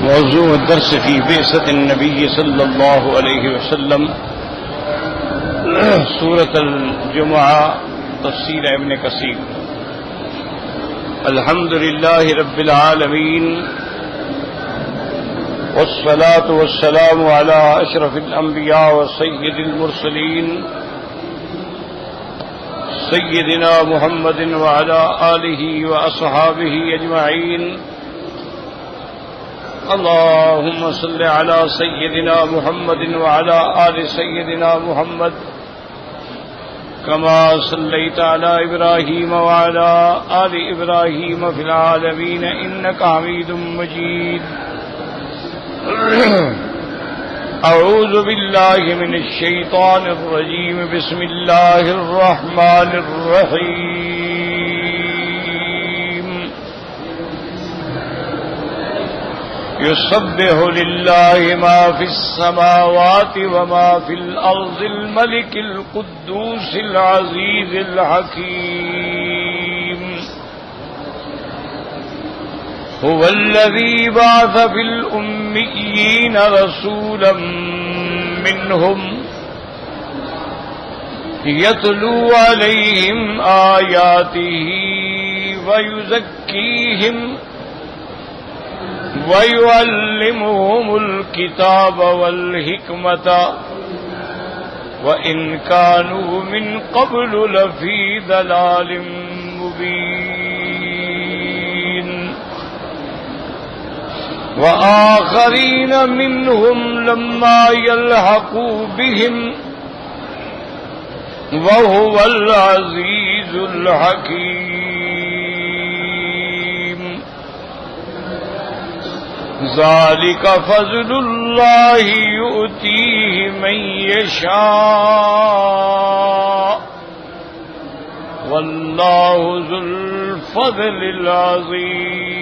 موضوع الدرس في بعثة النبي صلى الله عليه وسلم سورة الجمعة تفسير ابن كثير. الحمد لله رب العالمين والصلاة والسلام على أشرف الأنبياء وسيد المرسلين سيدنا محمد وعلى آله وأصحابه أجمعين. اللهم صل على سيدنا محمد وعلى آل سيدنا محمد كما صليت على إبراهيم وعلى آل إبراهيم في العالمين إنك حميد مجيد. أعوذ بالله من الشيطان الرجيم. بسم الله الرحمن الرحيم. يسبح لله ما في السماوات وما في الأرض الملك القدوس العزيز الحكيم. هو الذي بعث في الأميين رسولا منهم يتلو عليهم آياته ويزكيهم ويعلمهم الكتاب والحكمة وإن كانوا من قبل لفي ضلال مبين. وآخرين منهم لما يلحقوا بهم وهو العزيز الحكيم. ذلك فضل الله يؤتيه من يشاء والله ذو الفضل العظيم.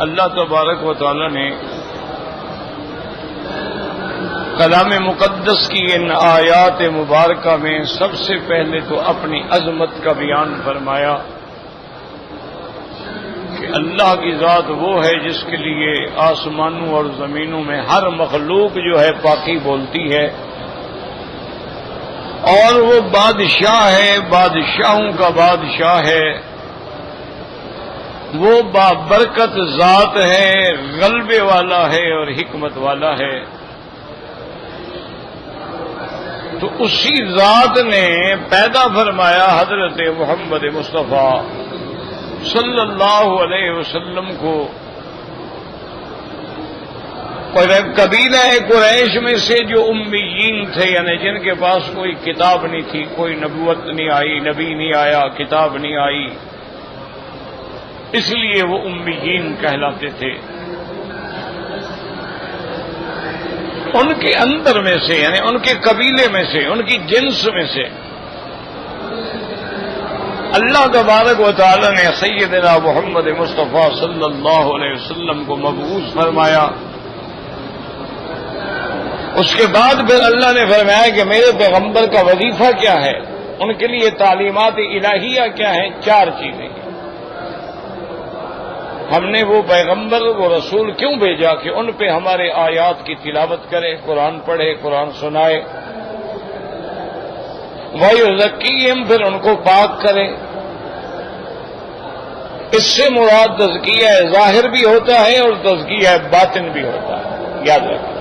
اللہ تبارک و تعالی نے کلام مقدس کی ان آیات مبارکہ میں سب سے پہلے تو اپنی عظمت کا بیان فرمایا کہ اللہ کی ذات وہ ہے جس کے لیے آسمانوں اور زمینوں میں ہر مخلوق جو ہے پاکی بولتی ہے، اور وہ بادشاہ ہے، بادشاہوں کا بادشاہ ہے، وہ بابرکت ذات ہے، غلبے والا ہے اور حکمت والا ہے. تو اسی ذات نے پیدا فرمایا حضرت محمد مصطفیٰ صلی اللہ علیہ وسلم کو قبیلہ قریش میں سے جو امیین تھے، یعنی جن کے پاس کوئی کتاب نہیں تھی، کوئی نبوت نہیں آئی، نبی نہیں آیا، کتاب نہیں آئی، اس لیے وہ امیین کہلاتے تھے. ان کے اندر میں سے، یعنی ان کے قبیلے میں سے، ان کی جنس میں سے اللہ تبارک و تعالی نے سیدنا محمد مصطفیٰ صلی اللہ علیہ وسلم کو مبعوث فرمایا. اس کے بعد پھر اللہ نے فرمایا کہ میرے پیغمبر کا وظیفہ کیا ہے، ان کے لیے تعلیمات الہیہ کیا ہیں. 4 چیزیں. ہم نے وہ پیغمبر، وہ رسول کیوں بھیجا کہ ان پہ ہمارے آیات کی تلاوت کرے، قرآن پڑھے، قرآن سنائے. وَيُزَكِّيهِمْ، پھر ان کو پاک کرے. اس سے مراد تزکیہ ظاہر بھی ہوتا ہے اور تزکیہ باطن بھی ہوتا ہے، یاد رکھیں.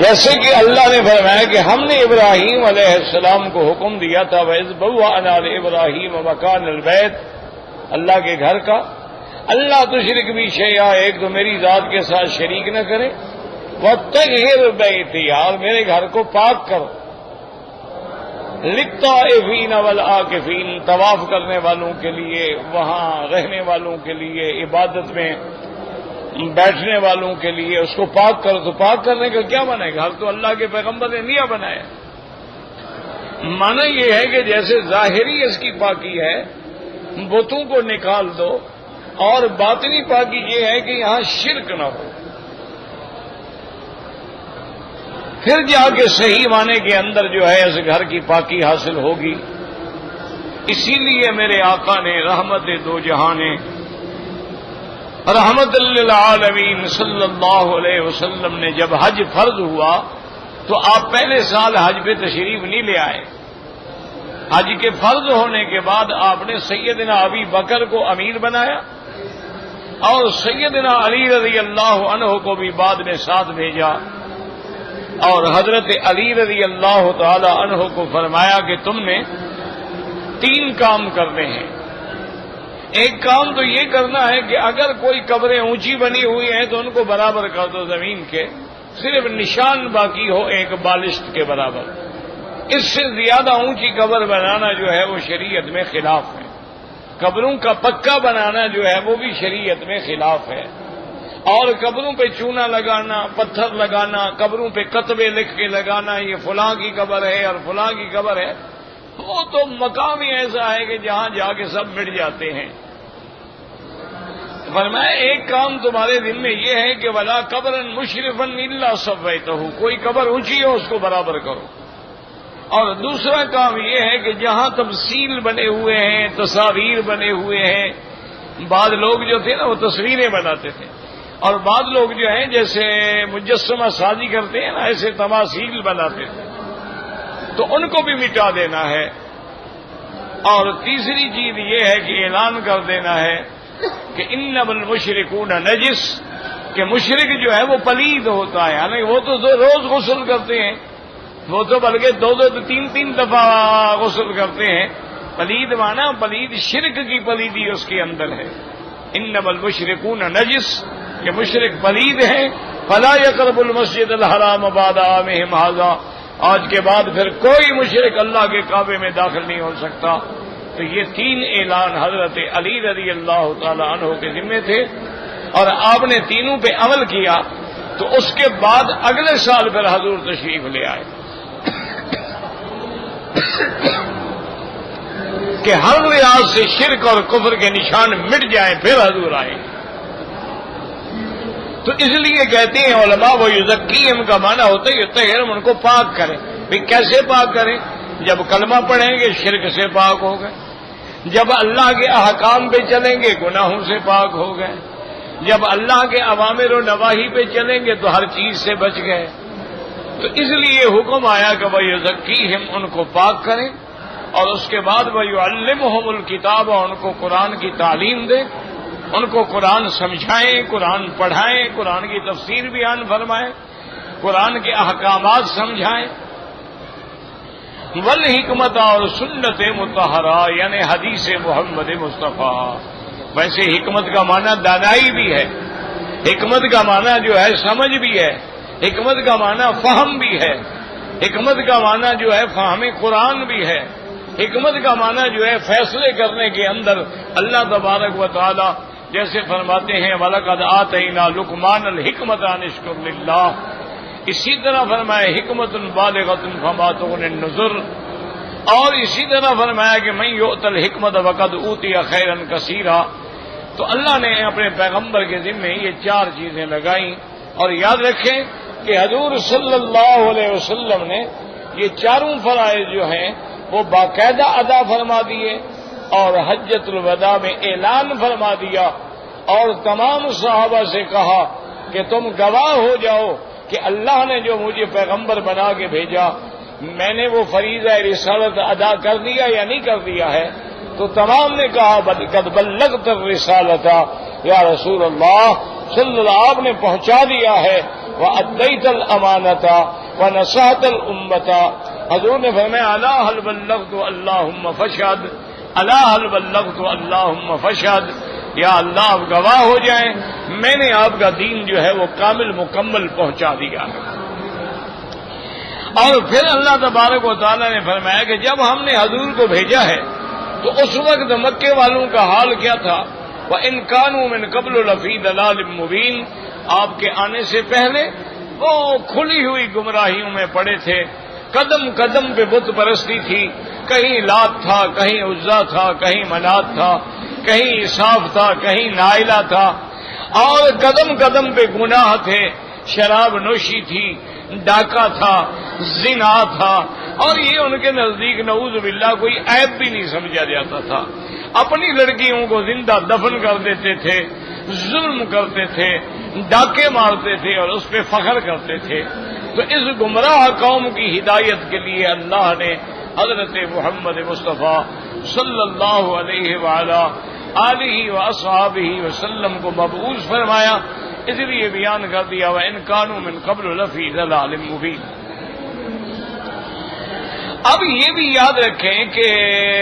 جیسے کہ اللہ نے فرمایا کہ ہم نے ابراہیم علیہ السلام کو حکم دیا تھا وَإِذْ بَوَّأْنَا لِإِبْرَاهِيمَ مَكَانَ الْبَيْتِ، اللہ کے گھر کا، اللہ تشرک بی شیئا، ایک تو میری ذات کے ساتھ شریک نہ کرے، وَطَّهِّرْ بَيْتِیَ، اور میرے گھر کو پاک کرو، لِلطَّائِفِینَ وَالْعَاکِفِینَ، طواف کرنے والوں کے لیے، وہاں رہنے والوں کے لیے، عبادت میں بیٹھنے والوں کے لیے. اس کو پاک کرو. تو پاک کرنے کا کیا معنی ہے؟ گھر تو اللہ کے پیغمبر نے نہیں بنایا. معنی یہ ہے کہ جیسے ظاہری اس کی پاکی ہے، بتوں کو نکال دو، اور باطنی پاکی یہ ہے کہ یہاں شرک نہ ہو. پھر جا کے صحیح معنی کے اندر جو ہے اس گھر کی پاکی حاصل ہوگی. اسی لیے میرے آقا نے رحمت دو جہانے رحمت للعالمین صلی اللہ علیہ وسلم نے جب حج فرض ہوا تو آپ پہلے سال حج پہ تشریف نہیں لے آئے. حج کے فرض ہونے کے بعد آپ نے سیدنا ابی بکر کو امیر بنایا اور سیدنا علی رضی اللہ عنہ کو بھی بعد میں ساتھ بھیجا اور حضرت علی رضی اللہ تعالی عنہ کو فرمایا کہ تم نے 3 کام کرنے ہیں. ایک کام تو یہ کرنا ہے کہ اگر کوئی قبریں اونچی بنی ہوئی ہیں تو ان کو برابر کر دو زمین کے, صرف نشان باقی ہو ایک بالشت کے برابر. اس سے زیادہ اونچی قبر بنانا جو ہے وہ شریعت میں خلاف ہے. قبروں کا پکا بنانا جو ہے وہ بھی شریعت میں خلاف ہے. اور قبروں پہ چونا لگانا, پتھر لگانا, قبروں پہ کتبے لکھ کے لگانا یہ فلاں کی قبر ہے اور فلاں کی قبر ہے, وہ تو مقام ہی ایسا ہے کہ جہاں جا کے سب مٹ جاتے ہیں. فرمایا ایک کام تمہارے دل میں یہ ہے کہ ولا قبرن مشرفن الا سویتہ, کوئی قبر اونچی ہو اس کو برابر کرو. اور دوسرا کام یہ ہے کہ جہاں تمثیل بنے ہوئے ہیں, تصاویر بنے ہوئے ہیں, بعض لوگ جو تھے نا وہ تصویریں بناتے تھے اور بعض لوگ جو ہیں جیسے مجسمہ سازی کرتے ہیں نا ایسے تماثیل بناتے تھے, تو ان کو بھی مٹا دینا ہے. اور تیسری چیز یہ ہے کہ اعلان کر دینا ہے کہ انما المشرکون نجس, کہ مشرک جو ہے وہ پلید ہوتا ہے. یعنی وہ تو روز غسل کرتے ہیں, وہ تو بلکہ 2 3 دفعہ غسل کرتے ہیں. پلید مانا پلید شرک کی پلیدی اس کے اندر ہے. انما المشرکون نجس, کہ مشرک پلید ہیں. فلا یقربوا المسجد الحرام بعد عامہم ھذا, آج کے بعد پھر کوئی مشرک اللہ کے کعبے میں داخل نہیں ہو سکتا. تو یہ 3 اعلان حضرت علی رضی اللہ تعالی عنہ کے ذمے تھے اور آپ نے تینوں پہ عمل کیا. تو اس کے بعد اگلے سال پھر حضور تشریف لے آئے کہ ہر ریاض سے شرک اور کفر کے نشان مٹ جائیں, پھر حضور آئے. تو اس لیے کہتے ہیں علماء وہ یزکیہم کا معنی ہوتا ہے یطہرہم, ان کو پاک کریں. بھی کیسے پاک کریں؟ جب کلمہ پڑھیں گے شرک سے پاک ہو گئے, جب اللہ کے احکام پہ چلیں گے گناہوں سے پاک ہو گئے, جب اللہ کے اوامر و نواہی پہ چلیں گے تو ہر چیز سے بچ گئے. تو اس لیے حکم آیا کہ وہ یزکیہم, ان کو پاک کریں. اور اس کے بعد وہ یعلمہم الکتاب, ان کو قرآن کی تعلیم دیں, ان کو قرآن سمجھائیں, قرآن پڑھائیں, قرآن کی تفسیر بیان فرمائیں, قرآن کے احکامات سمجھائیں. والحکمت, اور سنت مطہرہ یعنی حدیث محمد مصطفیٰ. ویسے حکمت کا معنی دانائی بھی ہے, حکمت کا معنی جو ہے سمجھ بھی ہے, حکمت کا معنی فہم بھی ہے, حکمت کا معنی جو ہے فہم قرآن بھی ہے, حکمت کا معنی جو ہے فیصلے کرنے کے اندر اللہ تبارک و تعالی جیسے فرماتے ہیں وَلَقَدْ آتَيْنَا لُقْمَانَ الْحِكْمَةَ أَنِ اشْكُرْ لِلَّهِ, اسی طرح فرمایا حکمت بالغۃ فما تغنی النذر. اور اسی طرح فرمایا کہ من یؤت الحکمت وقد اوتی خیرا کثیرا. تو اللہ نے اپنے پیغمبر کے ذمے یہ 4 چیزیں لگائیں. اور یاد رکھیں کہ حضور صلی اللہ علیہ وسلم نے یہ 4 فرائض جو ہیں وہ باقاعدہ ادا فرما دیے اور حجۃ الوداع میں اعلان فرما دیا اور تمام صحابہ سے کہا کہ تم گواہ ہو جاؤ کہ اللہ نے جو مجھے پیغمبر بنا کے بھیجا میں نے وہ فریضہ رسالت ادا کر دیا یا نہیں کر دیا ہے. تو تمام نے کہا قد بلغت الرسالۃ یا رسول اللہ صلی اللہ, آپ نے پہنچا دیا ہے. وَأَدَّيْتَ الْأَمَانَةَ وَنَصَحْتَ الْأُمَّةَ. حضور نے فرمایا الا هل بلغت اللهم فاشهد, الا هل بلغت اللهم فاشهد. یا اللہ آپ گواہ ہو جائیں میں نے آپ کا دین جو ہے وہ کامل مکمل پہنچا دیا ہے. اور پھر اللہ تبارک و تعالیٰ نے فرمایا کہ جب ہم نے حضور کو بھیجا ہے تو اس وقت مکے والوں کا حال کیا تھا. وَإِن كَانُوا مِن قَبْلُ لَفِي ضَلَالٍ مُّبِينٍ, آپ کے آنے سے پہلے وہ کھلی ہوئی گمراہیوں میں پڑے تھے. قدم قدم پہ بت پرستی تھی, کہیں لات تھا, کہیں عزا تھا, کہیں منات تھا, کہیں اصاف تھا, کہیں نائلہ تھا, اور قدم قدم پہ گناہ تھے. شراب نوشی تھی, ڈاکہ تھا, زنا تھا, اور یہ ان کے نزدیک نعوذ باللہ کوئی عیب بھی نہیں سمجھا جاتا تھا. اپنی لڑکیوں کو زندہ دفن کر دیتے تھے, ظلم کرتے تھے, ڈاکے مارتے تھے اور اس پہ فخر کرتے تھے. تو اس گمراہ قوم کی ہدایت کے لیے اللہ نے حضرت محمد مصطفیٰ صلی اللہ علیہ وآلہ آلہ واصحابہ وسلم کو مبعوث فرمایا. اس لیے بیان کر دیا وَإِن كَانُوا مِن قَبْلُ لَفِي ضَلَالٍ مُبِينٍ. اب یہ بھی یاد رکھیں کہ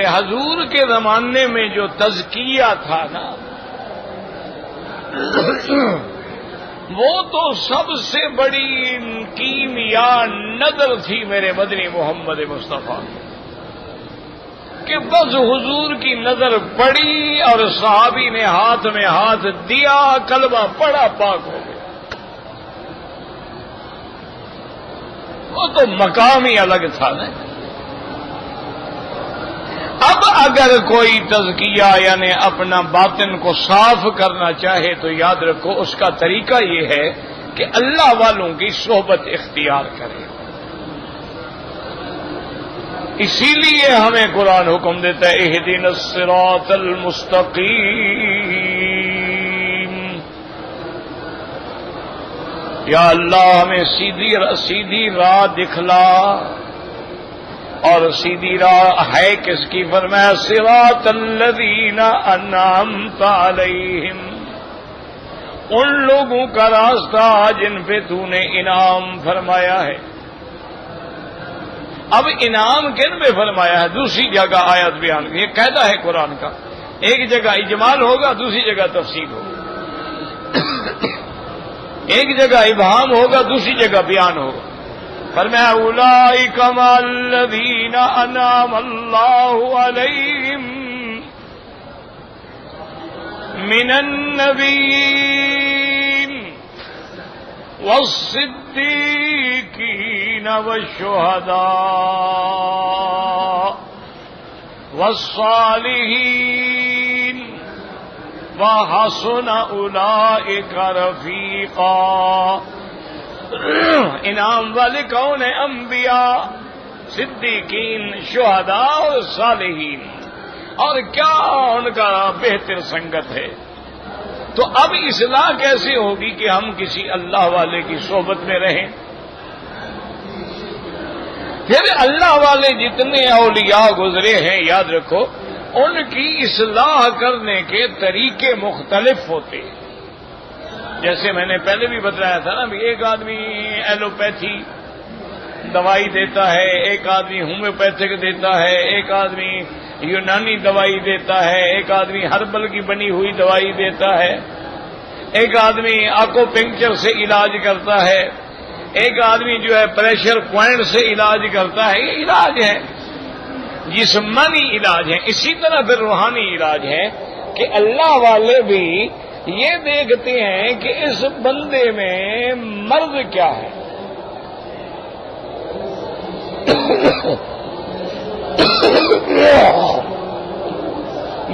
حضور کے زمانے میں جو تزکیہ تھا نا, وہ تو سب سے بڑی کیمیا نظر تھی میرے مدنی محمد مصطفیٰ, کہ بس حضور کی نظر پڑی اور صحابی نے ہاتھ میں ہاتھ دیا, کلمہ پڑا, پاک ہو گیا. وہ تو مقام ہی الگ تھا نا. اب اگر کوئی تزکیہ یعنی اپنا باطن کو صاف کرنا چاہے تو یاد رکھو اس کا طریقہ یہ ہے کہ اللہ والوں کی صحبت اختیار کرے. اسی لیے ہمیں قرآن حکم دیتا ہے اہدنا الصراط المستقیم, یا اللہ ہمیں سیدھی راہ دکھلا. اور سیدھی راہ ہے کس کی؟ فرمایا صراط الذین انعمت علیہم, ان لوگوں کا راستہ جن پہ تو نے انعام فرمایا ہے. اب انعام کن پہ فرمایا ہے؟ دوسری جگہ آیت بیان, یہ قاعدہ ہے قرآن کا, ایک جگہ اجمال ہوگا, دوسری جگہ تفصیل ہوگا. ایک جگہ ابہام ہوگا, دوسری جگہ بیان ہوگا. فرمایا اولئک مع الذین انعم اللہ علیہم من النبیین والصدیقین والشہداء والصالحین وحسن اولئک رفیقا. انعام والے کون ہیں؟ انبیاء, صدیقین, شہداء اور صالحین. اور کیا ان کا بہتر سنگت ہے. تو اب اصلاح کیسے ہوگی کہ ہم کسی اللہ والے کی صحبت میں رہیں؟ پھر اللہ والے جتنے اولیاء گزرے ہیں یاد رکھو ان کی اصلاح کرنے کے طریقے مختلف ہوتے ہیں. جیسے میں نے پہلے بھی بتایا تھا نا, ایک آدمی ایلوپیتھی دوائی دیتا ہے, ایک آدمی ہومیوپیتھک دیتا ہے, ایک آدمی یونانی دوائی دیتا ہے, ایک آدمی ہربل کی بنی ہوئی دوائی دیتا ہے, ایک آدمی آکو پنکچر سے علاج کرتا ہے, ایک آدمی جو ہے پریشر پوائنٹ سے علاج کرتا ہے. یہ علاج ہے, جسمانی علاج ہے. اسی طرح پھر روحانی علاج ہے کہ اللہ والے بھی یہ دیکھتے ہیں کہ اس بندے میں مرض کیا ہے.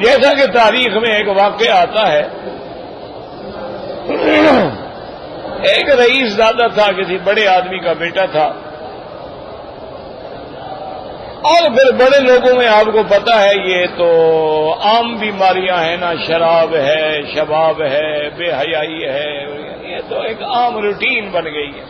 جیسا کہ تاریخ میں ایک واقعہ آتا ہے, ایک رئیس زادہ تھا, کسی بڑے آدمی کا بیٹا تھا, اور پھر بڑے لوگوں میں آپ کو پتا ہے یہ تو عام بیماریاں ہیں نا, شراب ہے, شباب ہے, بے حیائی ہے, یہ تو ایک عام روٹین بن گئی ہے.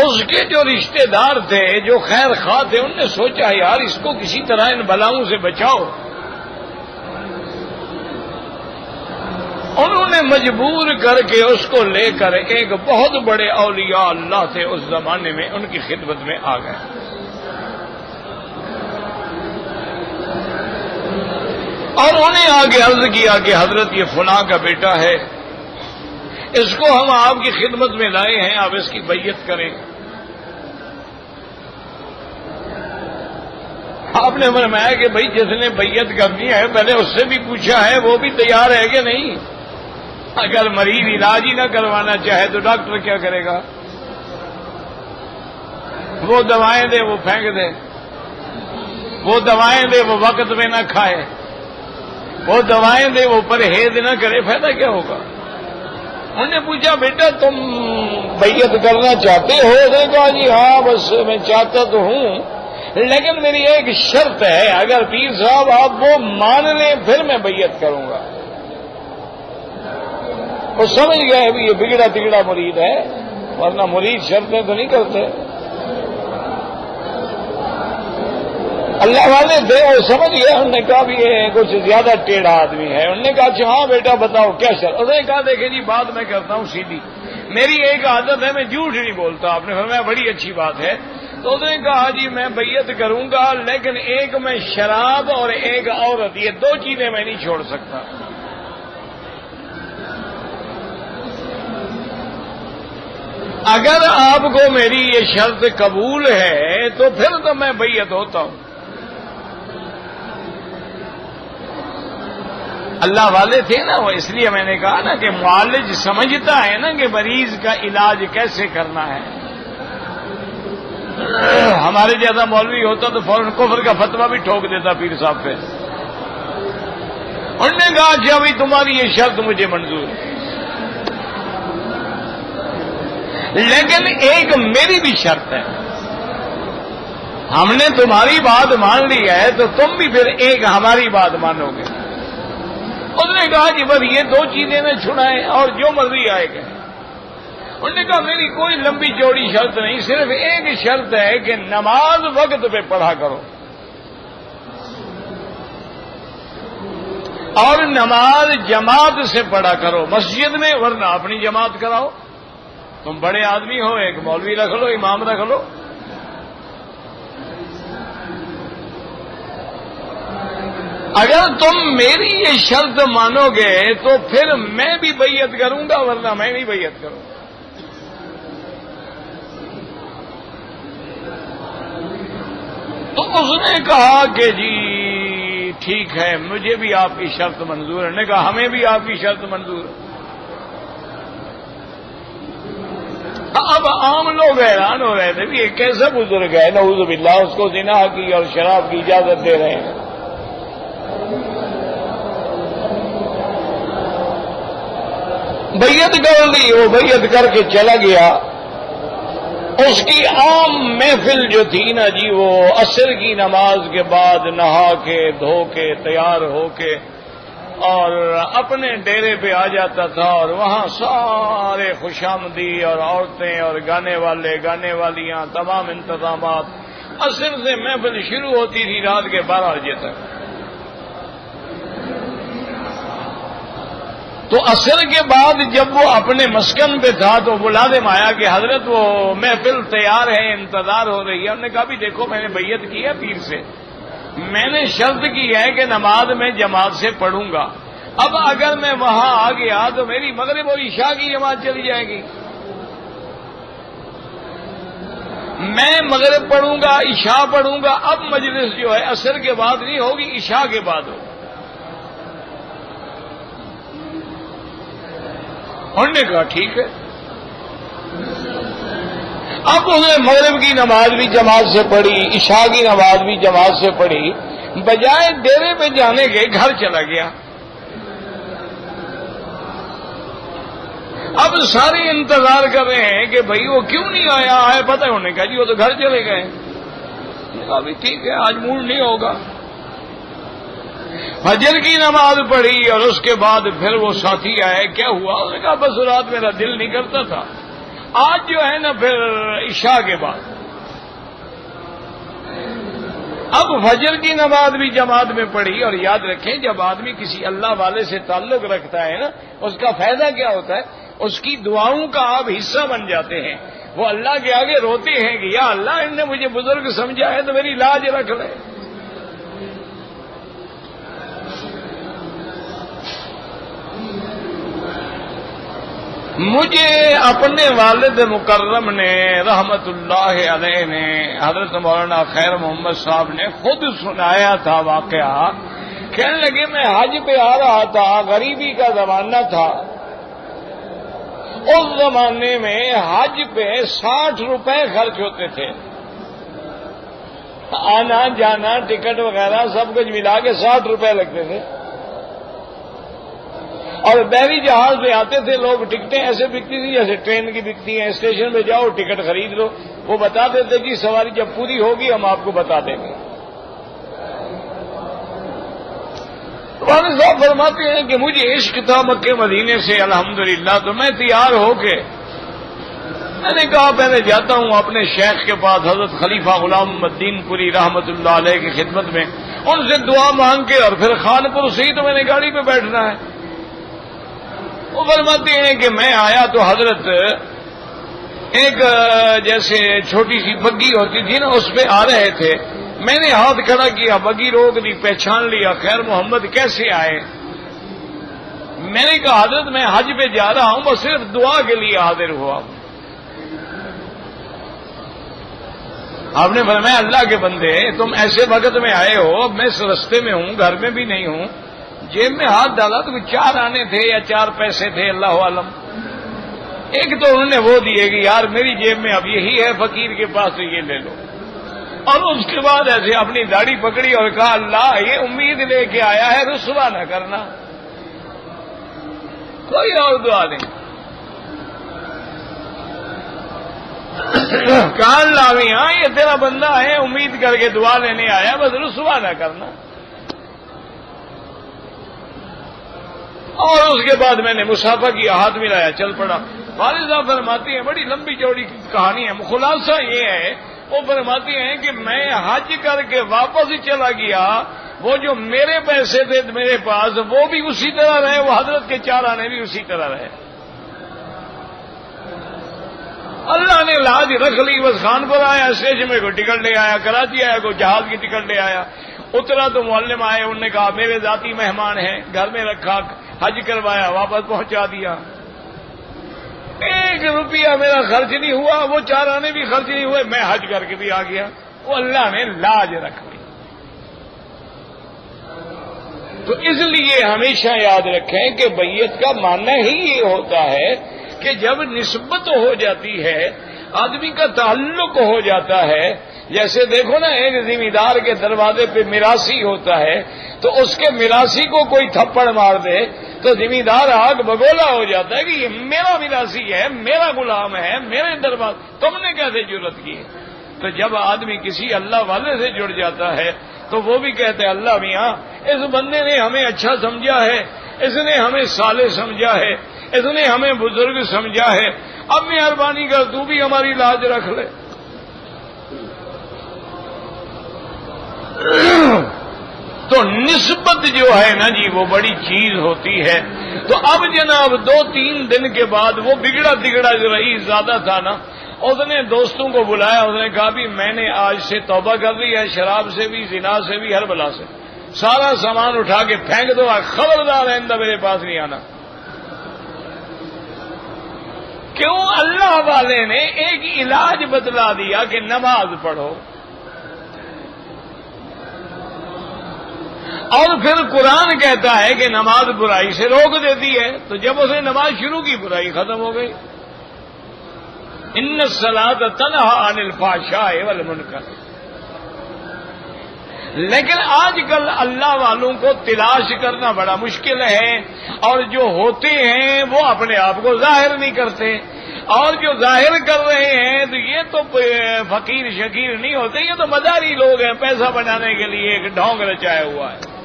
اس کے جو رشتہ دار تھے, جو خیر خواہ تھے, انہوں نے سوچا یار اس کو کسی طرح ان بلاؤں سے بچاؤ. انہوں نے مجبور کر کے اس کو لے کر ایک بہت بڑے اولیاء اللہ تھے اس زمانے میں, ان کی خدمت میں آ گئے. اور انہیں آگے عرض کیا کہ حضرت یہ فلاں کا بیٹا ہے, اس کو ہم آپ کی خدمت میں لائے ہیں, آپ اس کی بیعت کریں. آپ نے فرمایا کہ بھائی جس نے بیعت کرنی ہے پہلے اس سے بھی پوچھا ہے وہ بھی تیار ہے کہ نہیں. اگر مریض علاج ہی نہ کروانا چاہے تو ڈاکٹر کیا کرے گا؟ وہ دوائیں دے وہ پھینک دے, وہ دوائیں دے وہ وقت میں نہ کھائے, وہ دوائیں دے وہ پرہیز نہ کرے, فائدہ کیا ہوگا؟ انہوں نے پوچھا بیٹا تم بیعت کرنا چاہتے ہو؟ اس نے کہا جی ہاں بس میں چاہتا تو ہوں، لیکن میری ایک شرط ہے، اگر پیر صاحب آپ وہ مان لیں پھر میں بیعت کروں گا۔ وہ سمجھ گئے ابھی یہ بگڑا تگڑا مرید ہے، ورنہ مرید شرطیں تو نہیں کرتے۔ اللہ والے تھے وہ سمجھ گئے، انہوں نے کہا بھی یہ کچھ زیادہ ٹیڑھا آدمی ہے۔ انہوں نے کہا اچھا ہاں بیٹا بتاؤ کیا شرط؟ انہوں نے کہا دیکھیں جی بات میں کرتا ہوں سیدھی، میری ایک عادت ہے میں جھوٹ نہیں بولتا۔ آپ نے فرمایا بڑی اچھی بات ہے۔ تو انہوں نے کہا جی میں بیعت کروں گا، لیکن ایک میں شراب اور ایک عورت، یہ دو چیزیں میں نہیں چھوڑ سکتا۔ اگر آپ کو میری یہ شرط قبول ہے تو پھر تو میں بیعت ہوتا ہوں۔ اللہ والے تھے نا وہ، اس لیے میں نے کہا نا کہ معالج سمجھتا ہے نا کہ مریض کا علاج کیسے کرنا ہے۔ ہمارے جیسا مولوی ہوتا تو فوراً کفر کا فتویٰ بھی ٹھوک دیتا پیر صاحب پہ۔ انہوں نے کہا اچھا بھائی تمہاری یہ شرط مجھے منظور ہے، لیکن ایک میری بھی شرط ہے، ہم نے تمہاری بات مان لی ہے تو تم بھی پھر ایک ہماری بات مانو گے۔ انہوں نے کہا کہ بس یہ دو چیزیں نہ چھڑائیں اور جو مرضی آئے گا۔ انہوں نے کہا میری کوئی لمبی چوڑی شرط نہیں، صرف ایک شرط ہے کہ نماز وقت پہ پڑھا کرو، اور نماز جماعت سے پڑھا کرو مسجد میں، ورنہ اپنی جماعت کراؤ۔ تم بڑے آدمی ہو، ایک مولوی رکھ لو، امام رکھ لو۔ اگر تم میری یہ شرط مانو گے تو پھر میں بھی بیعت کروں گا، ورنہ میں نہیں بیعت کروں گا۔ تو اس نے کہا کہ جی ٹھیک ہے مجھے بھی آپ کی شرط منظور ہے۔ نے کہا ہمیں بھی آپ کی شرط منظور ہے۔ اب عام لوگ حیران ہو رہے تھے بھی یہ کیسا بزرگ ہے، نعوذ باللہ، اس کو زنا کی اور شراب کی اجازت دے رہے ہیں۔ بیعت کر لی، وہ بیعت کر کے چلا گیا۔ اس کی عام محفل جو تھی نا جی، وہ عصر کی نماز کے بعد نہا کے دھو کے تیار ہو کے اور اپنے ڈیرے پہ آ جاتا تھا، اور وہاں سارے خوشامدی اور عورتیں اور گانے والے گانے والیاں، تمام انتظامات۔ عصر سے محفل شروع ہوتی تھی رات کے 12 بجے تک۔ تو عصر کے بعد جب وہ اپنے مسکن پہ تھا تو ملازم آیا کہ حضرت وہ محفل تیار ہے، انتظار ہو رہی ہے۔ انہوں نے کہا بھی دیکھو میں نے بیعت کی ہے پیر سے، میں نے شرط کی ہے کہ نماز میں جماعت سے پڑھوں گا۔ اب اگر میں وہاں آ گیا تو میری مغرب اور عشاء کی جماعت چلی جائے گی۔ میں مغرب پڑھوں گا، عشاء پڑھوں گا، اب مجلس جو ہے عصر کے بعد نہیں ہوگی، عشاء کے بعد ہوگی۔ انہوں نے کہا ٹھیک ہے۔ اب انہوں نے مغرب کی نماز بھی جماعت سے پڑھی، عشاء کی نماز بھی جماعت سے پڑھی، بجائے ڈیرے پہ جانے کے گھر چلا گیا۔ اب سارے انتظار کر رہے ہیں کہ بھائی وہ کیوں نہیں آیا ہے، پتہ ہے؟ انہوں نے کہا جی وہ تو گھر چلے گئے۔ ابھی ٹھیک ہے آج موڈ نہیں ہوگا۔ فجر کی نماز پڑھی اور اس کے بعد پھر وہ ساتھی آئے، کیا ہوا؟ اس نے کہا بس رات میرا دل نہیں کرتا تھا، آج جو ہے نا پھر عشاء کے بعد۔ اب فجر کی نماز بھی جماعت میں پڑھی، اور یاد رکھیں جب آدمی کسی اللہ والے سے تعلق رکھتا ہے نا، اس کا فائدہ کیا ہوتا ہے؟ اس کی دعاؤں کا آپ حصہ بن جاتے ہیں۔ وہ اللہ کے آگے روتے ہیں کہ یا اللہ ان نے مجھے بزرگ سمجھا ہے تو میری لاج رکھ لے۔ مجھے اپنے والد مکرم نے رحمت اللہ علیہ نے، حضرت مولانا خیر محمد صاحب نے خود سنایا تھا واقعہ۔ کہنے لگے میں حج پہ آ رہا تھا، غریبی کا زمانہ تھا، اس زمانے میں حج پہ 60 روپے خرچ ہوتے تھے، آنا جانا ٹکٹ وغیرہ سب کچھ ملا کے 60 روپے لگتے تھے، اور بحری جہاز پہ آتے تھے لوگ، ٹکٹیں ایسے بکتی تھی جیسے ٹرین کی بکتی ہیں، اسٹیشن پہ جاؤ ٹکٹ خرید لو، وہ بتاتے تھے کہ سواری جب پوری ہوگی ہم آپ کو بتا دیں گے۔ والد صاحب فرماتے ہیں کہ مجھے عشق تھا مکے مدینے سے الحمدللہ، تو میں تیار ہو کے میں نے کہا پہلے جاتا ہوں اپنے شیخ کے پاس حضرت خلیفہ غلام الدین پوری رحمت اللہ علیہ کی خدمت میں، ان سے دعا مانگ کے اور پھر خانپور سے ہی تو میں نے گاڑی پہ بیٹھنا ہے۔ وہ فرماتے ہیں کہ میں آیا تو حضرت ایک جیسے چھوٹی سی بگی ہوتی تھی نا اس پہ آ رہے تھے، میں نے ہاتھ کھڑا کیا، بگی روک دی، پہچان لیا، خیر محمد کیسے آئے؟ میں نے کہا حضرت میں حج پہ جا رہا ہوں، بس صرف دعا کے لیے حاضر ہوا۔ آپ نے فرمایا اللہ کے بندے تم ایسے وقت میں آئے ہو، اب میں اس رستے میں ہوں، گھر میں بھی نہیں ہوں، جیب میں ہاتھ ڈالا تو 4 آنے تھے یا 4 پیسے تھے اللہ عالم، ایک تو انہوں نے وہ دیے کہ یار میری جیب میں اب یہی ہے فقیر کے پاس تو یہ لے لو، اور اس کے بعد ایسے اپنی داڑھی پکڑی اور کہا اللہ یہ امید لے کے آیا ہے رسوا نہ کرنا، کوئی اور دعا نہیں۔ کہا اللہ بھی ہاں یہ تیرا بندہ ہے امید کر کے دعا لینے آیا، بس رسوا نہ کرنا۔ اور اس کے بعد میں نے مصافحہ کی، ہاتھ ملایا، چل پڑا۔ والد صاحب فرماتی ہیں بڑی لمبی چوڑی کہانی ہے، خلاصہ یہ ہے، وہ فرماتی ہیں کہ میں حج کر کے واپس ہی چلا گیا، وہ جو میرے پیسے تھے میرے پاس وہ بھی اسی طرح رہے، وہ حضرت کے 4 آنے بھی اسی طرح رہے۔ اللہ نے لاج رکھ لی، بس خانپور آیا، اسٹیشن میں کوئی ٹکٹ لے آیا، کراچی آیا کوئی جہاز کی ٹکٹ لے آیا، اترا تو معلم آئے، انہوں نے کہا میرے ذاتی مہمان ہیں، گھر میں رکھا، حج کروایا، واپس پہنچا دیا، 1 روپیہ میرا خرچ نہیں ہوا، وہ 4 آنے بھی خرچ نہیں ہوئے، میں حج کر کے بھی آ گیا، وہ اللہ نے لاج رکھ لی۔ تو اس لیے ہمیشہ یاد رکھیں کہ بیعت کا معنی ہی یہ ہوتا ہے کہ جب نسبت ہو جاتی ہے، آدمی کا تعلق ہو جاتا ہے، جیسے دیکھو نا ایک ذمہ دار کے دروازے پہ میراثی ہوتا ہے، تو اس کے میراثی کو کوئی تھپڑ مار دے تو ذمہ دار آگ بگولا ہو جاتا ہے کہ یہ میرا میراثی ہے، میرا غلام ہے، میرے دروازے تم نے کیسے جرأت کی؟ تو جب آدمی کسی اللہ والے سے جڑ جاتا ہے تو وہ بھی کہتے ہیں اللہ میاں اس بندے نے ہمیں اچھا سمجھا ہے، اس نے ہمیں صالح سمجھا ہے، اس نے ہمیں بزرگ سمجھا ہے، اب مہربانی کر تو بھی ہماری لاج رکھ لے۔ تو نسبت جو ہے نا جی وہ بڑی چیز ہوتی ہے۔ تو اب جناب 2-3 دن کے بعد وہ بگڑا دگڑا جو رئیس زیادہ تھا نا، اس نے دوستوں کو بلایا، اس نے کہا بھی میں نے آج سے توبہ کر لی ہے، شراب سے بھی، زنا سے بھی، ہر بلا سے، سارا سامان اٹھا کے پھینک دو، خبردار آئندہ میرے پاس نہیں آنا۔ کیوں؟ اللہ والے نے ایک علاج بتلا دیا کہ نماز پڑھو، اور پھر قرآن کہتا ہے کہ نماز برائی سے روک دیتی ہے، تو جب اس نے نماز شروع کی برائی ختم ہو گئی۔ ان الصلاۃ تنہی عن الفحشاء والمنکر۔ لیکن آج کل اللہ والوں کو تلاش کرنا بڑا مشکل ہے، اور جو ہوتے ہیں وہ اپنے آپ کو ظاہر نہیں کرتے، اور جو ظاہر کر رہے ہیں تو یہ تو فقیر شکیر نہیں ہوتے، یہ تو مداری لوگ ہیں، پیسہ بنانے کے لیے ایک ڈھونگ رچایا ہوا ہے۔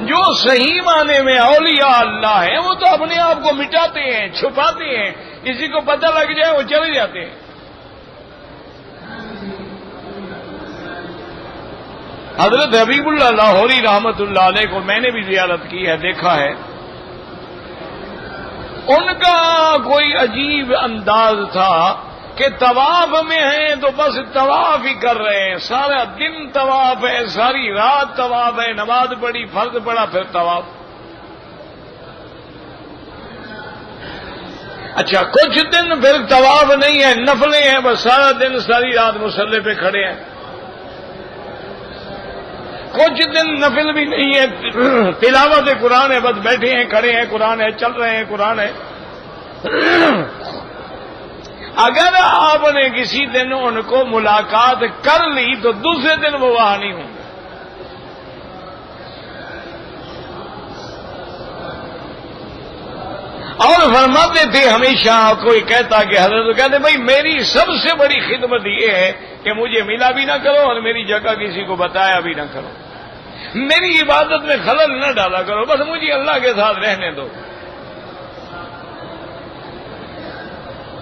جو صحیح معنی میں اولیاء اللہ ہیں وہ تو اپنے آپ کو مٹاتے ہیں، چھپاتے ہیں، کسی کو پتہ لگ جائے وہ چلے جاتے ہیں۔ حضرت حبیب اللہ لاہوری رحمت اللہ علیہ کو میں نے بھی زیارت کی ہے، دیکھا ہے، ان کا کوئی عجیب انداز تھا کہ طواف میں ہیں تو بس طواف ہی کر رہے ہیں، سارا دن طواف ہے، ساری رات طواف ہے، نماز پڑھی، فرض پڑھا، پھر طواف۔ اچھا کچھ دن پھر طواف نہیں ہے، نفلیں ہیں، بس سارا دن ساری رات مصلی پہ کھڑے ہیں۔ کچھ دن نفل بھی نہیں ہے، تلاوت قرآن ہے، بس بیٹھے ہیں، کھڑے ہیں، قرآن ہے، چل رہے ہیں، قرآن ہے۔ اگر آپ نے کسی دن ان کو ملاقات کر لی تو دوسرے دن وہ وہاں نہیں ہوں گے۔ اور فرماتے تھے ہمیشہ، کوئی کہتا کہ حضرت کہتے بھائی میری سب سے بڑی خدمت یہ ہے کہ مجھے ملا بھی نہ کرو اور میری جگہ کسی کو بتایا بھی نہ کرو، میری عبادت میں خلل نہ ڈالا کرو، بس مجھے اللہ کے ساتھ رہنے دو۔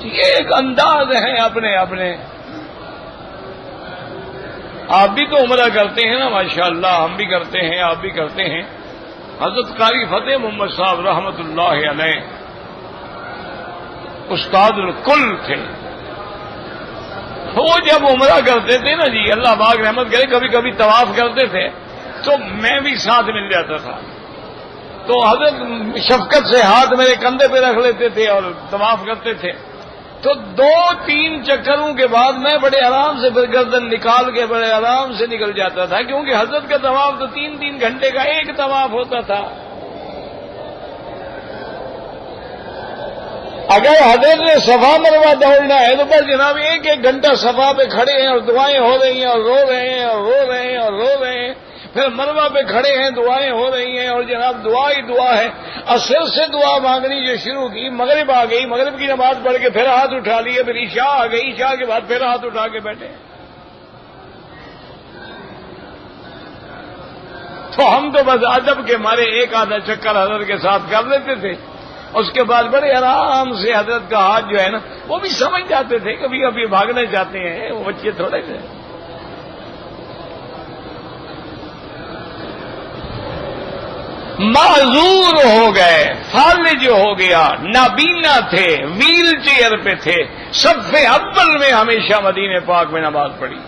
یہ ایک انداز ہے اپنے اپنے۔ آپ بھی تو عمرہ کرتے ہیں نا ماشاءاللہ، ہم بھی کرتے ہیں، آپ بھی کرتے ہیں۔ حضرت قاری فتح محمد صاحب رحمت اللہ علیہ استاد الکل تھے، وہ جب عمرہ کرتے تھے نا جی، اللہ پاک رحمت کرے، کبھی کبھی طواف کرتے تھے تو میں بھی ساتھ مل جاتا تھا، تو حضرت شفقت سے ہاتھ میرے کندھے پہ رکھ لیتے تھے اور طواف کرتے تھے، تو 2-3 چکروں کے بعد میں بڑے آرام سے پھر گردن نکال کے بڑے آرام سے نکل جاتا تھا، کیونکہ حضرت کا طواف تو 3 گھنٹے کا ایک طواف ہوتا تھا۔ اگر حضرت نے صفا مروا دوڑنا ہے تو بس جناب 1 گھنٹہ صفا پہ کھڑے ہیں اور دعائیں ہو رہی ہیں اور رو رہے ہیں اور رو رہے ہیں اور رو رہے ہیں، پھر مروا پہ کھڑے ہیں، دعائیں ہو رہی ہیں اور جناب دعا ہی دعا ہے۔ عصر سے دعا مانگنی جو شروع کی، مغرب آ گئی، مغرب کی نماز پڑھ کے پھر ہاتھ اٹھا لیے، پھر عشاء آ گئی، عشاء کے بعد پھر ہاتھ اٹھا کے بیٹھے۔ تو ہم تو بس ادب کے مارے 1 چکر حضرت کے ساتھ کر لیتے تھے، اس کے بعد بڑے آرام سے حضرت کا ہاتھ جو ہے نا وہ بھی سمجھ جاتے تھے، کبھی کبھی بھاگنا چاہتے ہیں وہ بچے تھوڑے سے۔ معذور ہو گئے، فالج ہو گیا، نابینا تھے، ویل چیئر پہ تھے، صف اول میں ہمیشہ مدینے پاک میں نماز پڑھی،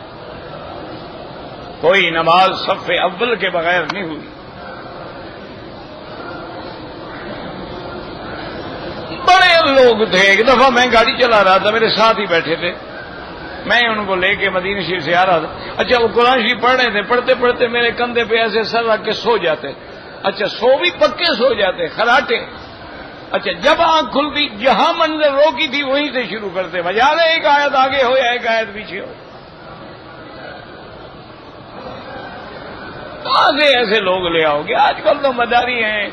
کوئی نماز صف اول کے بغیر نہیں ہوئی۔ بڑے لوگ تھے، ایک دفعہ میں گاڑی چلا رہا تھا، میرے ساتھ ہی بیٹھے تھے، میں ان کو لے کے مدینہ شریف سے آ رہا تھا۔ اچھا وہ قرآن شریف پڑھ رہے تھے، پڑھتے پڑھتے میرے کندھے پہ ایسے سر رکھ کے سو جاتے۔ اچھا سو بھی پکے سو جاتے، خراٹے۔ اچھا جب آنکھ کھلتی، جہاں منظر روکی تھی وہیں سے شروع کرتے، بجا رہے ایک آیت آگے ہو یا ایک آیت پیچھے ہو۔ کہاں سے ایسے لوگ لے آؤ گے؟ آج کل تو مداری ہیں،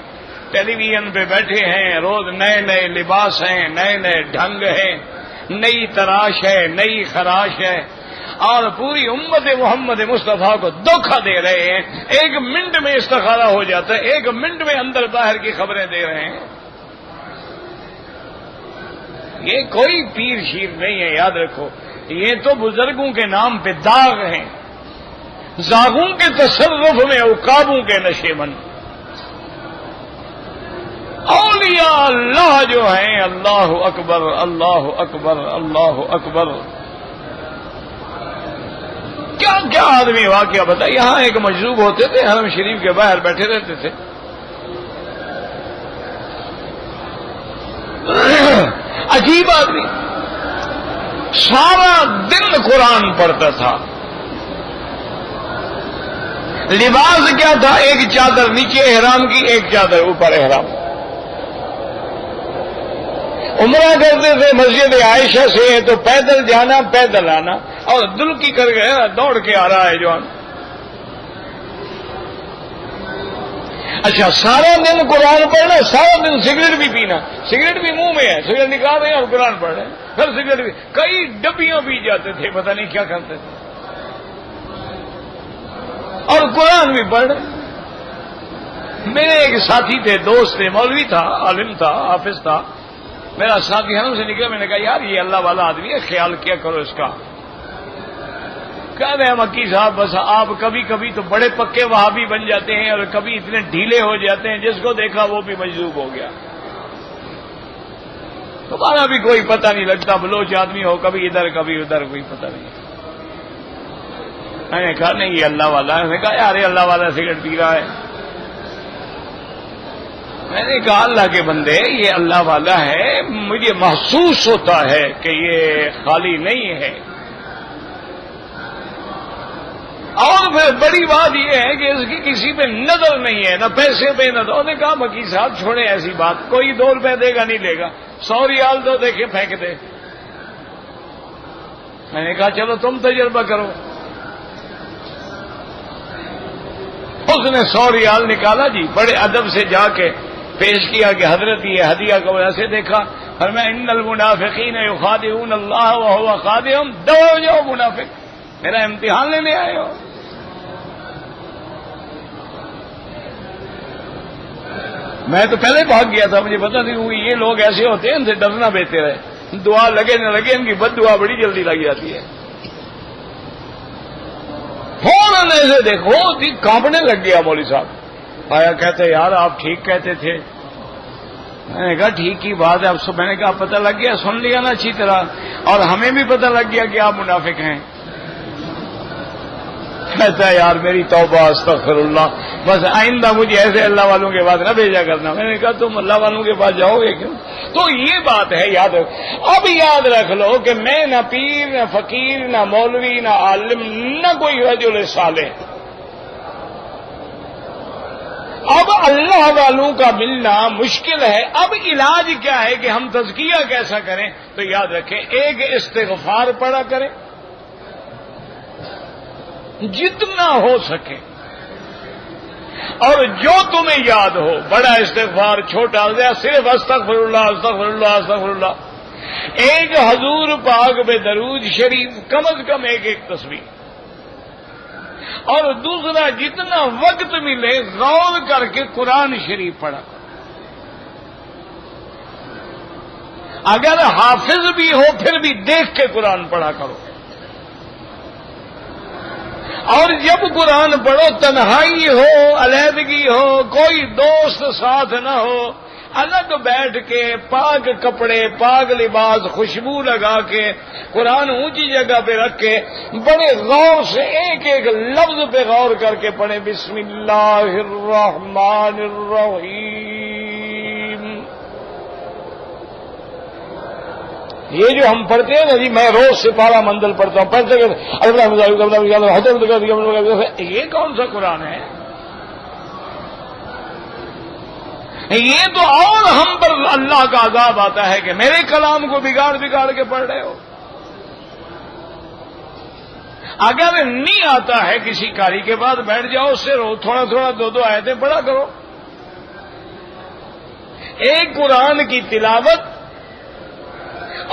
ٹیلی ویژن پہ بیٹھے ہیں، روز نئے نئے لباس ہیں، نئے نئے ڈھنگ ہیں، نئی تراش ہے، نئی خراش ہے، اور پوری امت محمد مصطفیٰ کو دھوکہ دے رہے ہیں۔ 1 منٹ میں استخارہ ہو جاتا ہے، 1 منٹ میں اندر باہر کی خبریں دے رہے ہیں۔ یہ کوئی پیر شیر نہیں ہے، یاد رکھو، یہ تو بزرگوں کے نام پہ داغ ہیں، زاغوں کے تصرف میں عقابوں کے نشے من۔ اولیاء اللہ جو ہیں، اللہ اکبر اللہ اکبر اللہ اکبر۔ کیا کیا آدمی واقعہ بتا۔ یہاں ایک مجذوب ہوتے تھے، حرم شریف کے باہر بیٹھے رہتے تھے، عجیب آدمی، سارا دن قرآن پڑھتا تھا۔ لباس کیا تھا؟ ایک چادر نیچے احرام کی، ایک چادر اوپر احرام۔ عمرہ کرتے تھے مسجد عائشہ سے، تو پیدل جانا پیدل آنا، اور دلکی کر گیا، دوڑ کے آ رہا ہے جوان۔ اچھا سارا دن قرآن پڑھنا، سارا دن سگریٹ بھی پینا، سگریٹ بھی منہ میں ہے، سگریٹ نکال رہے ہیں اور قرآن پڑھ رہے ہیں، پھر سگریٹ بھی، کئی ڈبیاں پی جاتے تھے، پتہ نہیں کیا کرتے تھے، اور قرآن بھی پڑھ رہے۔ میرے ایک ساتھی تھے، دوست تھے، مولوی تھا، عالم تھا، حافظ تھا، میرا ساتھی ہم سے نکلا، میں نے کہا یار یہ اللہ والا آدمی ہے، خیال کیا کرو اس کا۔ کہہ رہے ہیں مکی صاحب بس آپ کبھی کبھی تو بڑے پکے وہابی بن جاتے ہیں اور کبھی اتنے ڈھیلے ہو جاتے ہیں، جس کو دیکھا وہ بھی مجذوب ہو گیا۔ تمہارا بھی کوئی پتہ نہیں لگتا، بلوچ آدمی ہو، کبھی ادھر کبھی ادھر، کوئی پتہ نہیں۔ میں نے کہا نہیں یہ اللہ والا ہے۔ میں نے کہا یار یہ اللہ والا سگریٹ پی رہا ہے۔ میں نے کہا اللہ کے بندے یہ اللہ والا ہے، مجھے محسوس ہوتا ہے کہ یہ خالی نہیں ہے۔ اور پھر بڑی بات یہ ہے کہ اس کی کسی پہ نظر نہیں ہے، نہ پیسے پہ نظر۔ انہوں نے کہا مکی صاحب چھوڑے ایسی بات، کوئی 2 روپے دے گا نہیں لے گا، 100 ریال دو، دیکھے پھینک دے۔ میں نے کہا چلو تم تجربہ کرو۔ اس نے 100 ریال نکالا جی، بڑے ادب سے جا کے پیش کیا کہ حضرت یہ ہدیہ کو ایسے دیکھا، فرمایا ان المنافقین یخادعون اللہ وهو خادعهم، دوڑ جاؤ منافق، میرا امتحان لینے آئے ہو۔ میں تو پہلے بھاگ گیا تھا، مجھے پتا نہیں یہ لوگ ایسے ہوتے ہیں، ان سے ڈرنا بہتر ہے، دعا لگے نہ لگے ان کی بد دعا بڑی جلدی لگ جاتی ہے۔ فوراً ایسے دیکھو کانپنے لگ گیا مولوی صاحب، آیا کہتے یار آپ ٹھیک کہتے تھے، میں نے کہا ٹھیک کی بات ہے، اب میں نے کہا پتہ لگ گیا، سن لیا نا اچھی طرح، اور ہمیں بھی پتہ لگ گیا کہ آپ منافق ہیں۔ کہتا ہے یار میری توبہ استغفر اللہ، بس آئندہ مجھے ایسے اللہ والوں کے پاس نہ بھیجا کرنا۔ میں نے کہا تم اللہ والوں کے پاس جاؤ گے کیوں؟ تو یہ بات ہے، یاد رکھ، اب یاد رکھ لو کہ میں نہ پیر نہ فقیر نہ مولوی نہ عالم نہ کوئی رجل صالح، اب اللہ والوں کا ملنا مشکل ہے۔ اب علاج کیا ہے کہ ہم تزکیہ کیسا کریں؟ تو یاد رکھیں، ایک استغفار پڑھا کریں جتنا ہو سکے، اور جو تمہیں یاد ہو، بڑا استغفار چھوٹا صرف استغفر اللہ استغفر اللہ استغفر اللہ، ایک حضور پاک پہ درود شریف کم از کم ایک تصویر، اور دوسرا جتنا وقت ملے غور کر کے قرآن شریف پڑھا۔ اگر حافظ بھی ہو پھر بھی دیکھ کے قرآن پڑھا کرو، اور جب قرآن پڑھو تنہائی ہو، علیحدگی ہو، کوئی دوست ساتھ نہ ہو، الگ بیٹھ کے پاک کپڑے پاک لباس خوشبو لگا کے قرآن اونچی جگہ پہ رکھ کے بڑے غور سے ایک ایک لفظ پہ غور کر کے پڑھے، بسم اللہ الرحمن الرحیم۔ یہ جو ہم پڑھتے ہیں نا جی، میں روز سے 12 منزل پڑھتا ہوں، پڑھتے یہ کون سا قرآن ہے؟ یہ تو اور ہم پر اللہ کا عذاب آتا ہے کہ میرے کلام کو بگاڑ کے پڑھ رہے ہو۔ اگر نہیں آتا ہے کسی قاری کے بعد بیٹھ جاؤ، اس سے تھوڑا تھوڑا 2 آیتیں پڑھا کرو۔ ایک قرآن کی تلاوت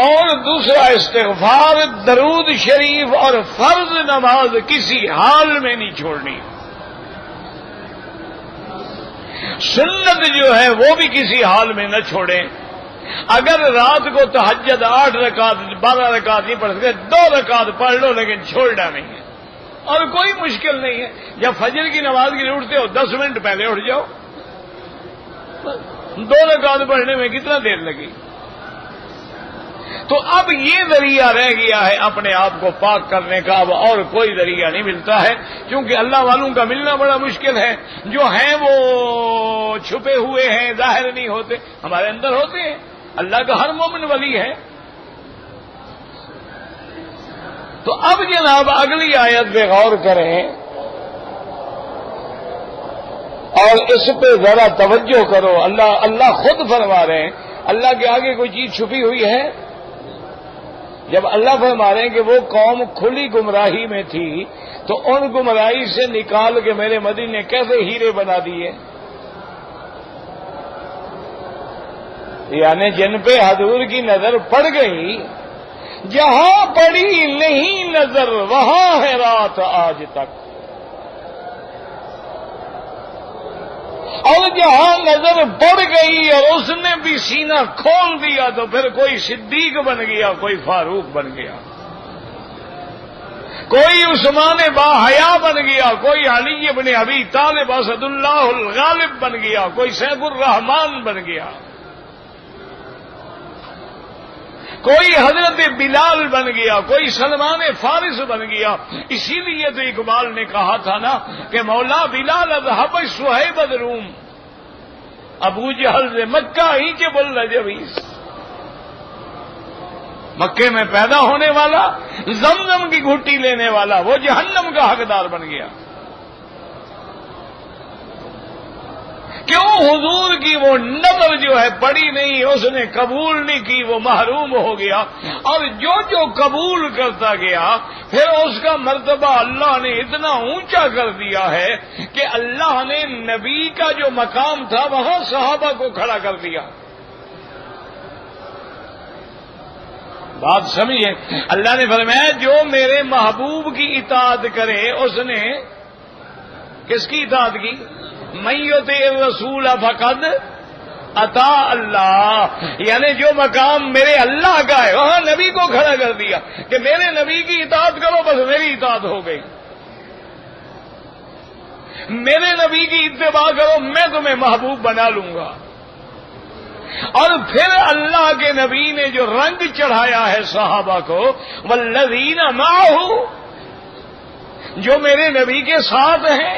اور دوسرا استغفار، درود شریف اور فرض نماز کسی حال میں نہیں چھوڑنی۔ سنت جو ہے وہ بھی کسی حال میں نہ چھوڑیں۔ اگر رات کو تہجد 8 رکعت 12 رکعت نہیں پڑھ سکتے، 2 رکعت پڑھ لو، لیکن چھوڑنا نہیں ہے، اور کوئی مشکل نہیں ہے۔ جب فجر کی نماز کے لیے اٹھتے ہو 10 منٹ پہلے اٹھ جاؤ، 2 رکعت پڑھنے میں کتنا دیر لگی؟ تو اب یہ ذریعہ رہ گیا ہے اپنے آپ کو پاک کرنے کا، اب اور کوئی ذریعہ نہیں ملتا ہے، کیونکہ اللہ والوں کا ملنا بڑا مشکل ہے۔ جو ہیں وہ چھپے ہوئے ہیں، ظاہر نہیں ہوتے، ہمارے اندر ہوتے ہیں۔ اللہ کا ہر مومن ولی ہے۔ تو اب جناب اگلی آیت پہ غور کریں اور اس پہ ذرا توجہ کرو۔ اللہ خود فرما رہے ہیں، اللہ کے آگے کوئی چیز چھپی ہوئی ہے؟ جب اللہ فرما رہے ہیں کہ وہ قوم کھلی گمراہی میں تھی، تو ان گمراہی سے نکال کے میرے مدینے نے کیسے ہیرے بنا دیے؟ یعنی جن پہ حضور کی نظر پڑ گئی، جہاں پڑی نہیں نظر وہاں ہے رات آج تک، اور جہاں نظر پڑ گئی اور اس نے بھی سینہ کھول دیا تو پھر کوئی صدیق بن گیا، کوئی فاروق بن گیا، کوئی عثمان با حیا بن گیا، کوئی علی بن ابی طالب اسد اللہ الغالب بن گیا، کوئی سیف الرحمان بن گیا، کوئی حضرت بلال بن گیا، کوئی سلمان فارس بن گیا۔ اسی لیے تو اقبال نے کہا تھا نا کہ مولا بلال اذهب صہیب الروم، ابو جہل سے مکہ ہی کے بل رجویس، مکے میں پیدا ہونے والا، زمزم کی گھٹی لینے والا، وہ جہنم کا حقدار بن گیا۔ کیوں حضور کی وہ نظر جو ہے پڑی نہیں، اس نے قبول نہیں کی، وہ محروم ہو گیا، اور جو قبول کرتا گیا پھر اس کا مرتبہ اللہ نے اتنا اونچا کر دیا ہے کہ اللہ نے نبی کا جو مقام تھا وہاں صحابہ کو کھڑا کر دیا۔ بات سمجھے، اللہ نے فرمایا جو میرے محبوب کی اطاعت کرے اس نے کس کی اطاعت کی؟ من یطع الرسول فقد اطاع اللہ، یعنی جو مقام میرے اللہ کا ہے وہاں نبی کو کھڑا کر دیا کہ میرے نبی کی اطاعت کرو، بس میری اطاعت ہو گئی، میرے نبی کی اتباع کرو، میں تمہیں محبوب بنا لوں گا۔ اور پھر اللہ کے نبی نے جو رنگ چڑھایا ہے صحابہ کو، والذین معہ، جو میرے نبی کے ساتھ ہیں،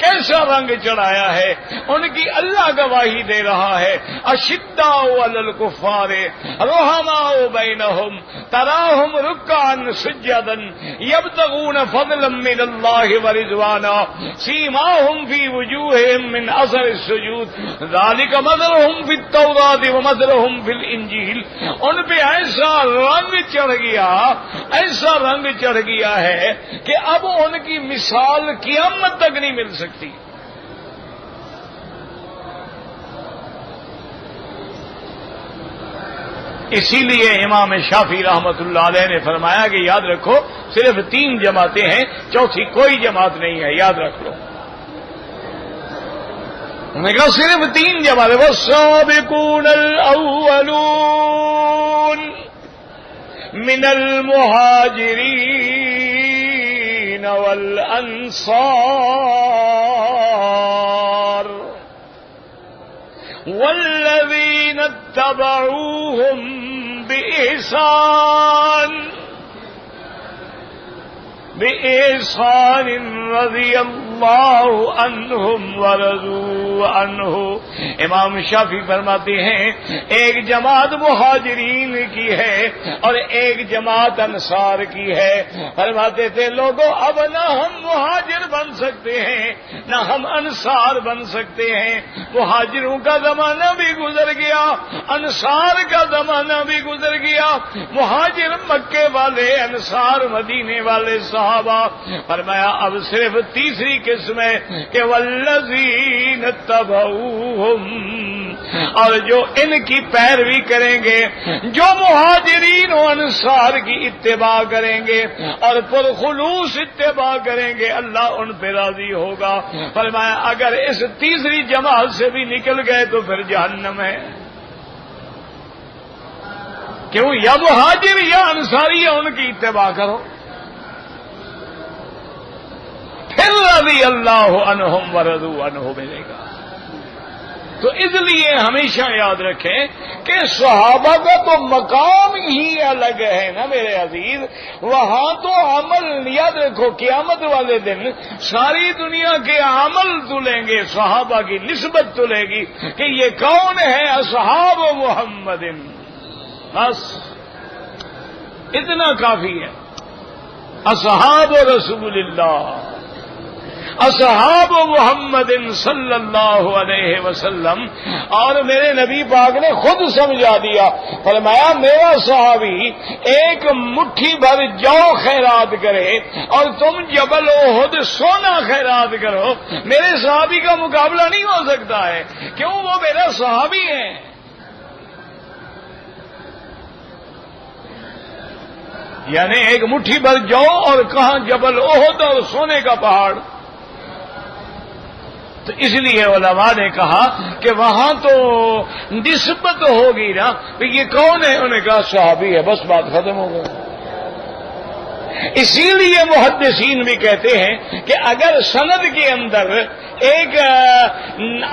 کیسا رنگ چڑھایا ہے، ان کی اللہ گواہی دے رہا ہے، اشداء علی الکفار رحماء بینہم تراہم رکعا سجدا یبتغون فضلا من اللہ ورضوانا سیماہم فی وجوہہم من اثر السجود ذالک مثلہم فی التوراۃ ومثلہم فی الانجیل۔ ان پہ ایسا رنگ چڑھ گیا، ایسا رنگ چڑھ گیا ہے کہ اب ان کی مثال قیامت تک نہیں مل سکتی۔ اسی لیے امام شافعی رحمت اللہ علیہ نے فرمایا کہ یاد رکھو صرف 3 جماعتیں ہیں، چوتھی کوئی جماعت نہیں ہے، یاد رکھ لو۔ انہوں نے کہا صرف 3 جماعتیں، والسابقون الاولون من المہاجرین والانصار والذین اتبعوهم بإحسان رضی اللہ عنہم ورضوا عنہ۔ امام شافعی فرماتے ہیں ایک جماعت مہاجرین کی ہے اور ایک جماعت انصار کی ہے۔ فرماتے تھے لوگوں اب نہ ہم مہاجر بن سکتے ہیں نہ ہم انصار بن سکتے ہیں، مہاجروں کا زمانہ بھی گزر گیا، انصار کا زمانہ بھی گزر گیا، مہاجر مکے والے، انصار مدینے والے صحابہ۔ فرمایا اب صرف تیسری قسم ہے کہ والذین اتبعوہم، اور جو ان کی پیروی کریں گے، جو مہاجرین و انصار کی اتباع کریں گے اور پرخلوص اتباع کریں گے، اللہ ان پہ راضی ہوگا۔ فرمایا اگر اس تیسری جماعت سے بھی نکل گئے تو پھر جہنم ہے۔ کیوں؟ یا مہاجر یا انصاری یا ان کی اتباع کرو، پھر رضی اللہ عنہم ورضوا عنہ ملے گا۔ تو اس لیے ہمیشہ یاد رکھیں کہ صحابہ کا تو مقام ہی الگ ہے نا میرے عزیز، وہاں تو عمل، یاد رکھو قیامت والے دن ساری دنیا کے عمل تلیں گے، صحابہ کی نسبت تلے گی کہ یہ کون ہے، اصحاب محمد، بس اتنا کافی ہے، اصحاب رسول اللہ، اصحاب محمد صلی اللہ علیہ وسلم۔ اور میرے نبی پاک نے خود سمجھا دیا، فرمایا میرا صحابی ایک مٹھی بھر جو خیرات کرے اور تم جبل احد سونا خیرات کرو، میرے صحابی کا مقابلہ نہیں ہو سکتا ہے، کیوں؟ وہ میرا صحابی ہے۔ یعنی ایک مٹھی بھر جو اور کہاں جبل احد اور سونے کا پہاڑ۔ تو اس لیے علماء نے کہا کہ وہاں تو نسبت ہوگی نا، تو یہ کون ہے؟ انہوں نے کہا صحابی ہے، بس بات ختم ہو گئی۔ اسی لیے محدثین بھی کہتے ہیں کہ اگر سند کے اندر ایک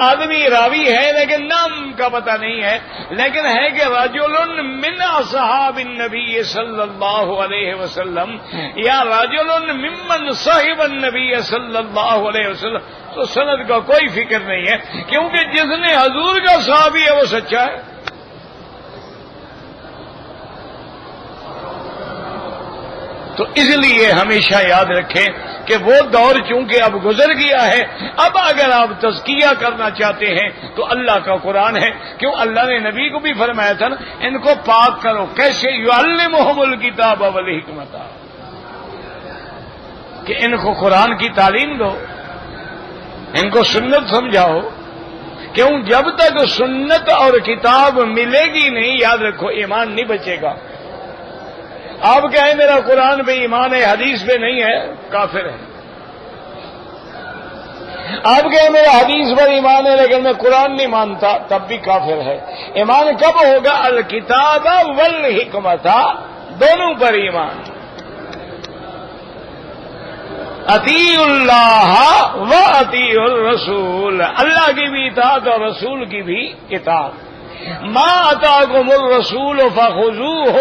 آدمی راوی ہے لیکن نام کا پتہ نہیں ہے، لیکن ہے کہ رجل من اصحاب النبی صلی اللہ علیہ وسلم یا رجل ممن صحب النبی صلی اللہ علیہ وسلم، تو سند کا کوئی فکر نہیں ہے، کیونکہ جس نے حضور کا صحابی ہے وہ سچا ہے۔ تو اس لیے ہمیشہ یاد رکھیں کہ وہ دور چونکہ اب گزر گیا ہے، اب اگر آپ تزکیہ کرنا چاہتے ہیں تو اللہ کا قرآن ہے. کیوں اللہ نے نبی کو بھی فرمایا تھا نا ان کو پاک کرو. کیسے؟ یعلمہم الکتاب والحکمت، کہ ان کو قرآن کی تعلیم دو، ان کو سنت سمجھاؤ. کیوں؟ جب تک سنت اور کتاب ملے گی نہیں، یاد رکھو ایمان نہیں بچے گا. آپ کہیں میرا قرآن پہ ایمان ہے حدیث پہ نہیں ہے، کافر ہے. آپ کہیں میرا حدیث پر ایمان ہے لیکن میں قرآن نہیں مانتا، تب بھی کافر ہے. ایمان کب ہوگا؟ الکتاب والحکمت، دونوں پر ایمان. اطیعوا اللہ و اطیعوا الرسول، اللہ کی بھی اطاعت اور رسول کی بھی اطاعت. ما اتاکم الرسول فخذوہ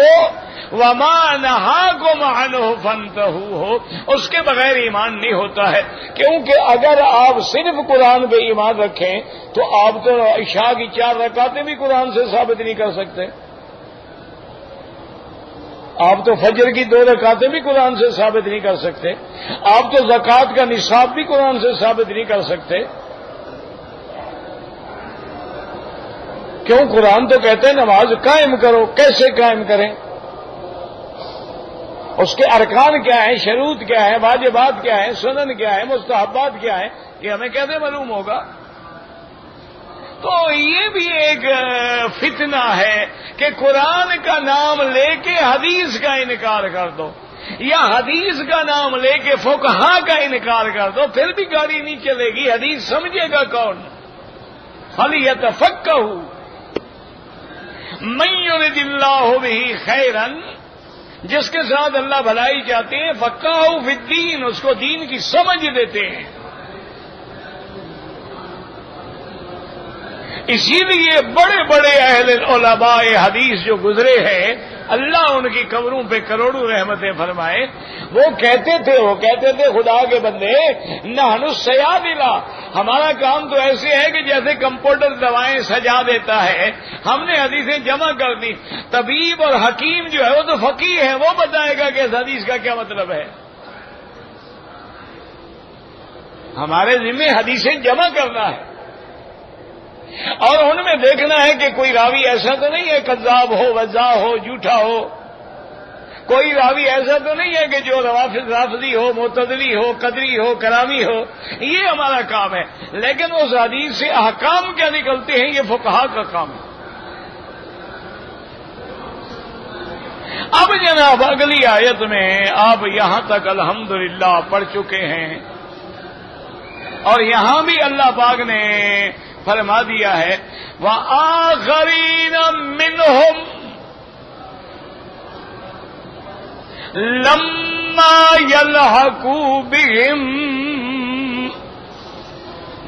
وما نہاکم عنہ فانتہوا، اس کے بغیر ایمان نہیں ہوتا ہے. کیونکہ اگر آپ صرف قرآن پہ ایمان رکھیں تو آپ تو عشاء کی 4 رکعتیں بھی قرآن سے ثابت نہیں کر سکتے، آپ تو فجر کی 2 رکعتیں بھی قرآن سے ثابت نہیں کر سکتے، آپ تو زکوٰۃ کا نصاب بھی قرآن سے ثابت نہیں کر سکتے. کیوں؟ قرآن تو کہتے ہیں نماز قائم کرو. کیسے قائم کریں؟ اس کے ارکان کیا ہیں، شروط کیا ہے، واجبات کیا ہیں، سنن کیا ہے، مستحبات کیا ہے، یہ ہمیں کیسے معلوم ہوگا؟ تو یہ بھی ایک فتنہ ہے کہ قرآن کا نام لے کے حدیث کا انکار کر دو، یا حدیث کا نام لے کے فقہا کا انکار کر دو، پھر بھی گاڑی نہیں چلے گی. حدیث سمجھے گا کون؟ فَلْيَتَفَقَّهُوا مَن يُرِدِ اللَّهُ بِهِ خَيْرًا، جس کے ساتھ اللہ بھلائی چاہتے ہیں، فَقَّهُ فِي الدِّينِ، اس کو دین کی سمجھ دیتے ہیں. اسی لیے بڑے بڑے اہل علماء حدیث جو گزرے ہیں، اللہ ان کی قبروں پہ کروڑوں رحمتیں فرمائے، وہ کہتے تھے خدا کے بندے، نحن الصیادلہ، ہمارا کام تو ایسے ہے کہ جیسے کمپیوٹر دوائیں سجا دیتا ہے، ہم نے حدیثیں جمع کر دی. طبیب اور حکیم جو ہے وہ تو فقیہ ہے، وہ بتائے گا کہ اس حدیث کا کیا مطلب ہے. ہمارے ذمہ حدیثیں جمع کرنا ہے، اور ان میں دیکھنا ہے کہ کوئی راوی ایسا تو نہیں ہے کذاب ہو، وضاع ہو، جھوٹا ہو. کوئی راوی ایسا تو نہیں ہے کہ جو رافضی ہو، معتزلی ہو، قدری ہو، کرامی ہو. یہ ہمارا کام ہے. لیکن اس حدیث سے احکام کیا نکلتے ہیں، یہ فقہا کا کام ہے. اب جناب اگلی آیت میں آپ یہاں تک الحمدللہ پڑھ چکے ہیں، اور یہاں بھی اللہ پاک نے فرما دیا ہے وَآخَرِينَ مِنْهُمْ لَمَّا يَلْحَقُوا بِهِمْ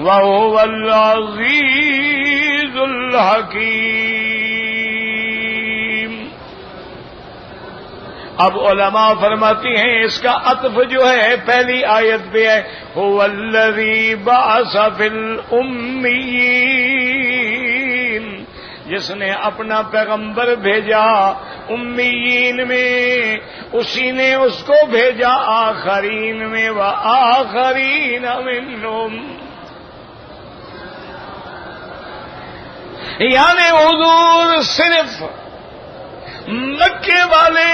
وَهُوَ الْعَزِيزُ الْحَكِيمُ. اب علماء فرماتی ہیں اس کا عطف جو ہے پہلی آیت پہ ہے، هُوَ الَّذِي بَعَثَ فِي الْأُمِّيِّينَ، جس نے اپنا پیغمبر بھیجا امیین میں، اسی نے اس کو بھیجا آخرین میں. وَآخَرِينَ مِنْهُمْ، یعنی حضور صرف مکے والے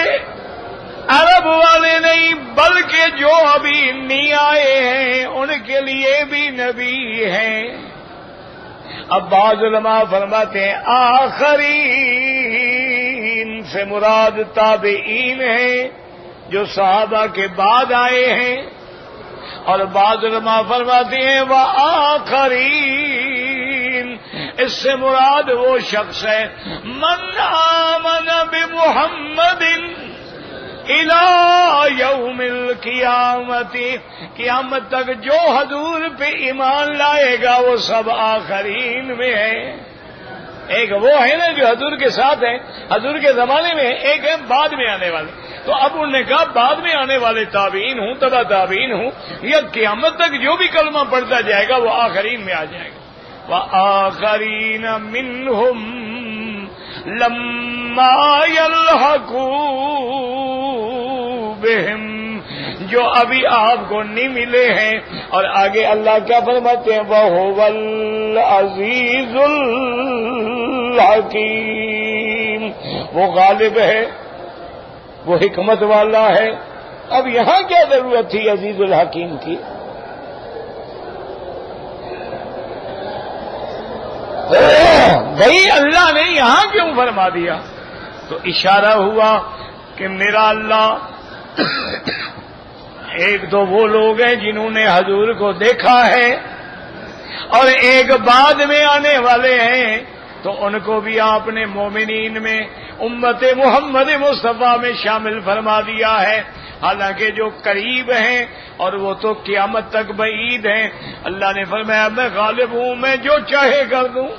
عرب والے نہیں بلکہ جو ابھی نہیں آئے ہیں ان کے لیے بھی نبی ہیں. اب بعض علماء فرماتے ہیں آخرین سے مراد تابعین ہیں جو صحابہ کے بعد آئے ہیں، اور بعض علماء فرماتے ہیں وآخرین اس سے مراد وہ شخص ہے من آمن بمحمد الى یوم القیامت، قیامت تک جو حضور پہ ایمان لائے گا وہ سب آخرین میں ہے. ایک وہ ہے نا جو حضور کے ساتھ ہیں، حضور کے زمانے میں، ایک ہے بعد میں آنے والے. تو اب انہوں نے کہا بعد میں آنے والے تابعین ہوں، تبع تابعین ہوں، یا قیامت تک جو بھی کلمہ پڑھتا جائے گا وہ آخرین میں آ جائے گا. وآخرین منہم لما یلحقوا بہم، جو ابھی آپ کو نہیں ملے ہیں. اور آگے اللہ کیا فرماتے ہیں؟ وَهُوَ الْعَزِيزُ الْحَكِيمُ. وہ غالب ہے، وہ حکمت والا ہے. اب یہاں کیا ضرورت تھی عزیز الحکیم کی؟ بھائی اللہ نے یہاں کیوں فرما دیا؟ تو اشارہ ہوا کہ میرا اللہ ایک تو وہ لوگ ہیں جنہوں نے حضور کو دیکھا ہے اور ایک بعد میں آنے والے ہیں، تو ان کو بھی آپ نے مومنین میں امت محمد مصطفیٰ میں شامل فرما دیا ہے. حالانکہ جو قریب ہیں اور وہ تو قیامت تک بعید ہیں. اللہ نے فرمایا میں غالب ہوں، میں جو چاہے کر دوں.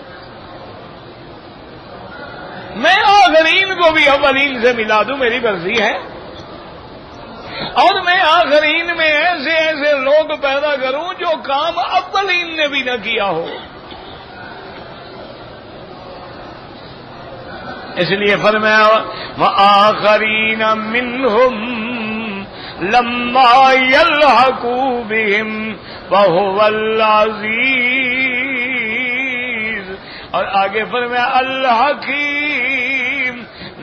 میں آخرین کو بھی اولین سے ملا دوں، میری مرضی ہے. اور میں آخرین میں ایسے ایسے لوگ پیدا کروں جو کام اولین نے بھی نہ کیا ہو. اس لیے فرمایا وآخرین منہم لما یلحقوا بہم وہو العزیز. اور آگے فرمایا الحکیم.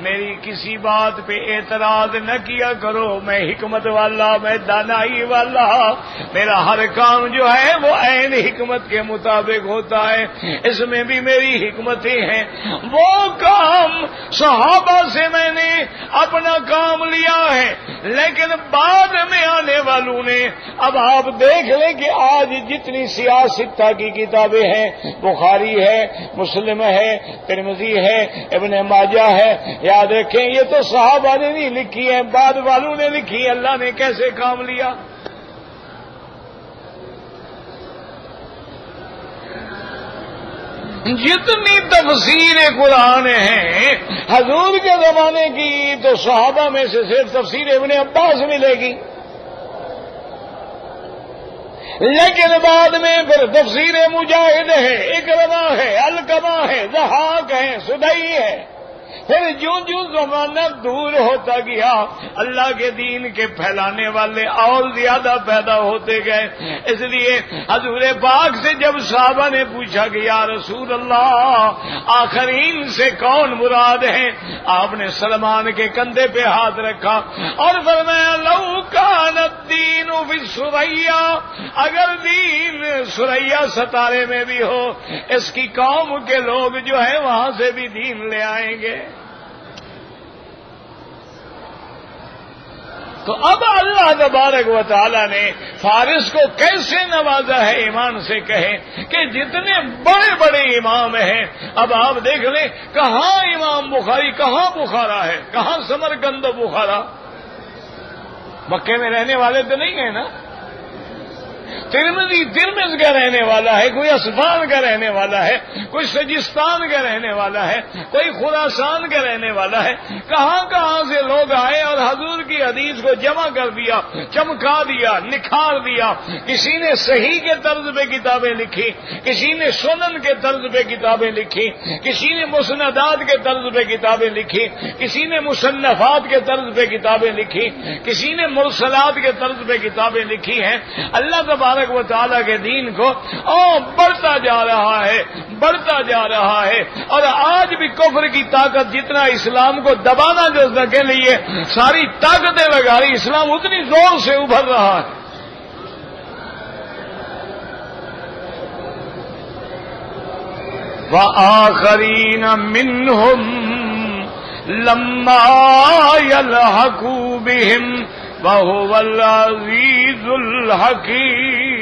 میری کسی بات پہ اعتراض نہ کیا کرو، میں حکمت والا، میں دانائی والا. میرا ہر کام جو ہے وہ عین حکمت کے مطابق ہوتا ہے. اس میں بھی میری حکمتیں ہیں. وہ کام صحابہ سے میں نے اپنا کام لیا ہے، لیکن بعد میں آنے والوں نے. اب آپ دیکھ لیں کہ آج جتنی سیاست کی کتابیں ہیں، بخاری ہے، مسلم ہے، ترمذی ہے، ابن ماجہ ہے، یاد رکھیں یہ تو صحابہ نے نہیں لکھی ہے، بعد والوں نے لکھی. اللہ نے کیسے کام لیا؟ جتنی تفسیر قرآن ہیں حضور کے زمانے کی تو صحابہ میں سے صرف تفسیر ابن عباس ملے گی، لیکن بعد میں پھر تفسیر مجاہد ہے، اکرمہ ہے، علقمہ ہے، ضحاک ہے، سدئی ہے. پھر جوں جوں زمانہ دور ہوتا گیا اللہ کے دین کے پھیلانے والے اور زیادہ پیدا ہوتے گئے. اس لیے حضور پاک سے جب صحابہ نے پوچھا کہ یا رسول اللہ آخرین سے کون مراد ہیں، آپ نے سلمان کے کندھے پہ ہاتھ رکھا اور فرمایا لو کان الدین فی الثریا، اگر دین ثریا ستارے میں بھی ہو، اس کی قوم کے لوگ جو ہیں وہاں سے بھی دین لے آئیں گے. تو اب اللہ تبارک و تعالی نے فارس کو کیسے نوازا ہے ایمان سے کہیں کہ جتنے بڑے بڑے امام ہیں. اب آپ دیکھ لیں کہاں امام بخاری، کہاں بخارا ہے، کہاں سمرقند و بخارا. مکے میں رہنے والے تو نہیں ہیں نا. ترمذ کا رہنے والا ہے، کوئی اصفہان کا رہنے والا ہے، کوئی سجستان کا رہنے والا ہے، کوئی خراسان کا رہنے والا ہے. کہاں کہاں سے لوگ آئے اور حضور کی حدیث کو جمع کر دیا، چمکا دیا، نکھار دیا. کسی نے صحیح کے طرز پہ کتابیں لکھی، کسی نے سنن کے طرز پہ کتابیں لکھی، کسی نے مسندات کے طرز پہ کتابیں لکھی، کسی نے مصنفات کے طرز پہ کتابیں لکھی، کسی نے مرسلات کے طرز پہ کتابیں لکھی ہیں. اللہ تبارک و تعالیٰ کے دین کو بڑھتا جا رہا ہے، بڑھتا جا رہا ہے. اور آج بھی کفر کی طاقت جتنا اسلام کو دبانا جذبہ کے لیے ساری طاقتیں لگا رہی، اسلام اتنی زور سے ابھر رہا ہے. وآخرین منہم لما یلحقوا بہم وَهُوَ الْعَزِيزُ الْحَكِيمُ.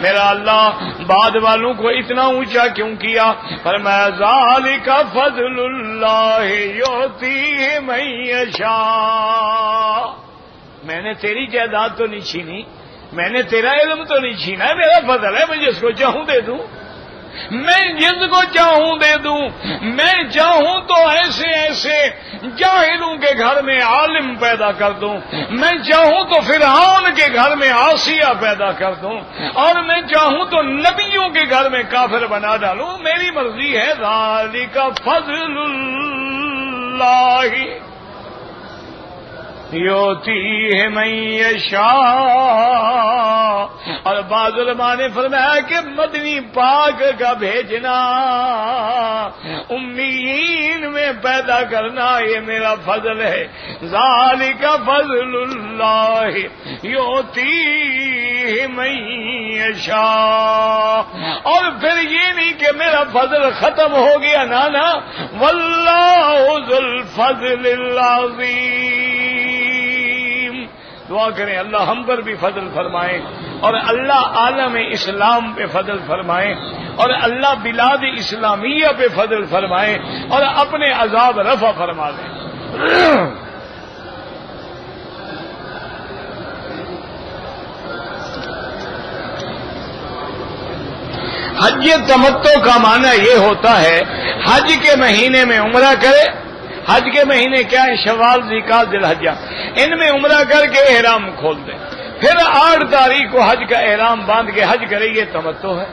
میرا اللہ بعد والوں کو اتنا اونچا کیوں کیا؟ فرمایا ذَلِكَ فَضْلُ اللَّهِ يُؤْتِيهِ مَن يَشَاءُ. میں نے تیری جائیداد تو نہیں چھینی، میں نے تیرا علم تو نہیں چھینا، میرا فضل ہے، میں جس کو چاہوں دے دوں، میں جس کو چاہوں دے دوں. میں چاہوں تو ایسے ایسے جاہلوں کے گھر میں عالم پیدا کر دوں، میں چاہوں تو فرعون کے گھر میں عاصیہ پیدا کر دوں، اور میں چاہوں تو نبیوں کے گھر میں کافر بنا ڈالوں. میری مرضی ہے. ذالک فضل اللہ. یؤتیہ من یشاء. اور بعض علماء نے فرمایا کہ مدنی پاک کا بھیجنا، امیین میں پیدا کرنا، یہ میرا فضل ہے. ذالک فضل اللہ یؤتیہ من یشاء. اور پھر یہ نہیں کہ میرا فضل ختم ہو گیا، نانا، واللہ ذو الفضل العظیم. دعا کریں اللہ ہم پر بھی فضل فرمائے، اور اللہ عالم اسلام پہ فضل فرمائے، اور اللہ بلاد اسلامیہ پہ فضل فرمائے، اور اپنے عذاب رفع فرما دیں. حج تمتع کا معنی یہ ہوتا ہے حج کے مہینے میں عمرہ کرے. حج کے مہینے کیا ہے؟ شوال، ذوالقعدہ، ذی الحجہ. ان میں عمرہ کر کے احرام کھول دیں، پھر 8 تاریخ کو حج کا احرام باندھ کے حج کرے. یہ تمتع ہے.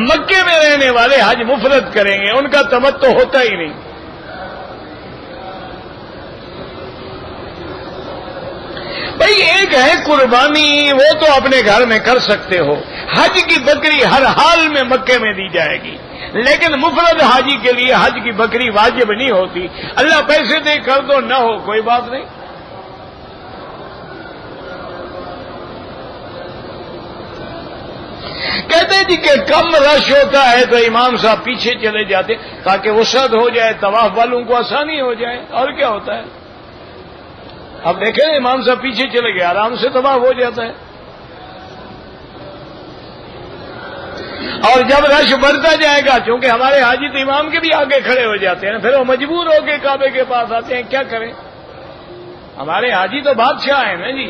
مکے میں رہنے والے حج مفرد کریں گے، ان کا تمتع ہوتا ہی نہیں. بھئی ایک ہے قربانی، وہ تو اپنے گھر میں کر سکتے ہو. حج کی بکری ہر حال میں مکے میں دی جائے گی، لیکن مفرد حاجی کے لیے حج کی بکری واجب نہیں ہوتی. اللہ پیسے دے کر دو، نہ ہو کوئی بات نہیں. کہتے جی کہ کم رش ہوتا ہے تو امام صاحب پیچھے چلے جاتے تاکہ وسعت ہو جائے، طواف والوں کو آسانی ہو جائے. اور کیا ہوتا ہے؟ اب دیکھیں امام صاحب پیچھے چلے گئے، آرام سے طواف ہو جاتا ہے. اور جب رش بڑھتا جائے گا، چونکہ ہمارے حاجی تو امام کے بھی آگے کھڑے ہو جاتے ہیں، پھر وہ مجبور ہو کے کعبے کے پاس آتے ہیں. کیا کریں؟ ہمارے حاجی تو بادشاہ ہیں نا جی.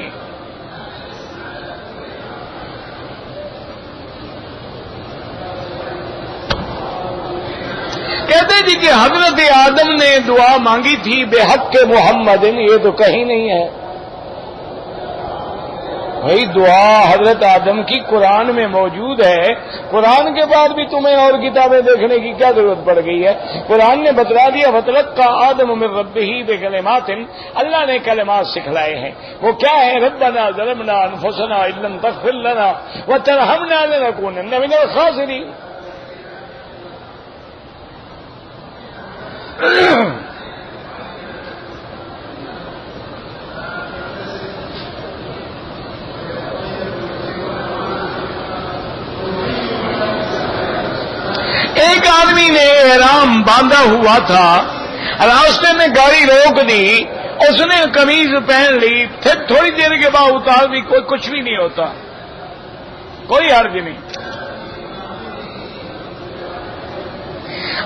کہتے جی کہ حضرت آدم نے دعا مانگی تھی بے حق محمد، یہ تو کہیں نہیں ہے. بھائی دعا حضرت آدم کی قرآن میں موجود ہے. قرآن کے بعد بھی تمہیں اور کتابیں دیکھنے کی کیا ضرورت پڑ گئی ہے؟ قرآن نے بتلا دیا فتلقى آدم من ربہ بکلمات. اللہ نے کلمات سکھلائے ہیں. وہ کیا ہے؟ ربنا ظلمنا انفسنا ان لم تغفر لنا وترحمنا لنکونن من الخاسرین. ایک آدمی نے احرام باندھا ہوا تھا، راستے میں گاڑی روک دی، اس نے قمیض پہن لی، پھر تھوڑی دیر کے بعد اتار دی. کوئی کچھ بھی نہیں ہوتا، کوئی حرج نہیں.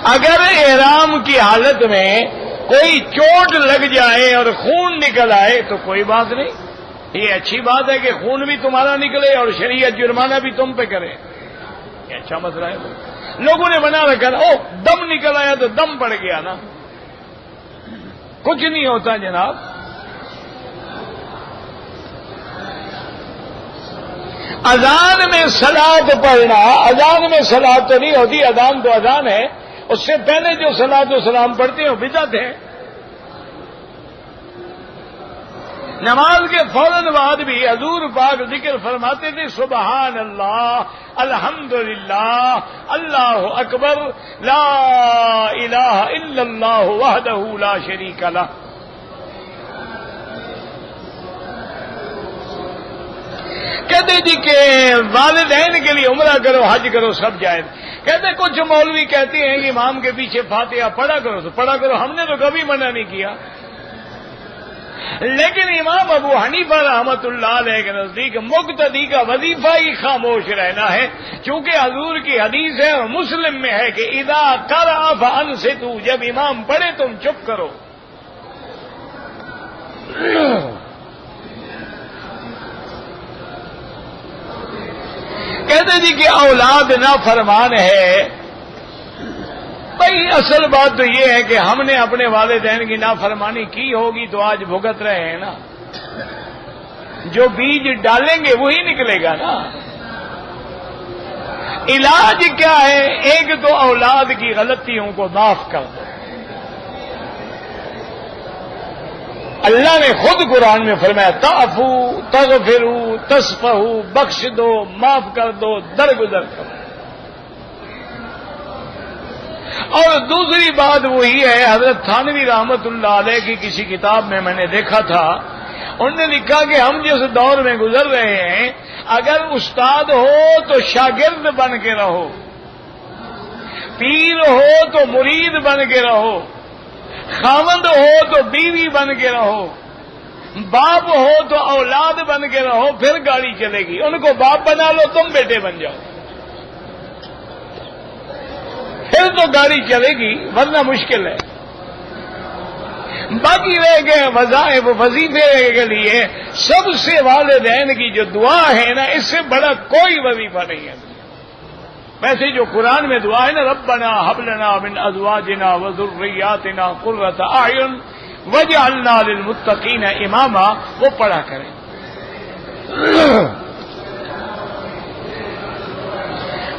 اگر احرام کی حالت میں کوئی چوٹ لگ جائے اور خون نکل آئے تو کوئی بات نہیں. یہ اچھی بات ہے کہ خون بھی تمہارا نکلے اور شریعت جرمانہ بھی تم پہ کرے. یہ اچھا مسئلہ ہے. لوگوں نے بنا رکھا او دم نکل آیا تو دم پڑ گیا نا، کچھ نہیں ہوتا جناب. اذان میں صلاۃ پڑھنا، اذان میں صلاۃ تو نہیں ہوتی، اذان تو اذان ہے. اس سے پہلے جو صلاۃ و سلام پڑھتے ہیں وہ بدعت ہے. نماز کے فوراً بعد بھی حضور پاک ذکر فرماتے تھے سبحان اللہ، الحمدللہ، اللہ اکبر، لا الہ الا اللہ وحدہ لا شریک لہ. کہتے جی کہ والدین کے لیے عمرہ کرو، حج کرو، سب جائز. کہتے کچھ مولوی کہتے ہیں کہ امام کے پیچھے فاتحہ پڑھا کرو تو پڑھا کرو. ہم نے تو کبھی منع نہیں کیا، لیکن امام ابو حنیفہ رحمۃ اللہ علیہ کے نزدیک مقتدی کا وظیفہ ہی خاموش رہنا ہے، چونکہ حضور کی حدیث ہے اور مسلم میں ہے کہ اذا قرأ فانصتوا، جب امام پڑھے تم چپ کرو. کہتے جی کہ اولاد نافرمان ہے. بھائی اصل بات تو یہ ہے کہ ہم نے اپنے والدین کی نافرمانی کی ہوگی تو آج بھگت رہے ہیں نا. جو بیج ڈالیں گے وہی نکلے گا نا. علاج کیا ہے؟ ایک تو اولاد کی غلطیوں کو معاف کر دو. اللہ نے خود قرآن میں فرمایا تعفو تغفرو تصفحو، بخش دو، معاف کر دو، درگزر کرو۔ اور دوسری بات وہی ہے، حضرت تھانوی رحمت اللہ علیہ کی کسی کتاب میں نے دیکھا تھا، انہوں نے لکھا کہ ہم جس دور میں گزر رہے ہیں، اگر استاد ہو تو شاگرد بن کے رہو، پیر ہو تو مرید بن کے رہو، خاوند ہو تو بیوی بن کے رہو، باپ ہو تو اولاد بن کے رہو، پھر گاڑی چلے گی۔ ان کو باپ بنا لو، تم بیٹے بن جاؤ، پھر تو گاڑی چلے گی، ورنہ مشکل ہے۔ باقی رہ گئے وظائف وظیفے کے لیے سب سے والدین کی جو دعا ہے نا، اس سے بڑا کوئی وظیفہ نہیں ہے۔ ویسے جو قرآن میں دعا ہے نا، ربنا ہب لنا من ازواجنا وذریاتنا قرۃ اعین وجعلنا للمتقین اماما، وہ پڑھا کریں۔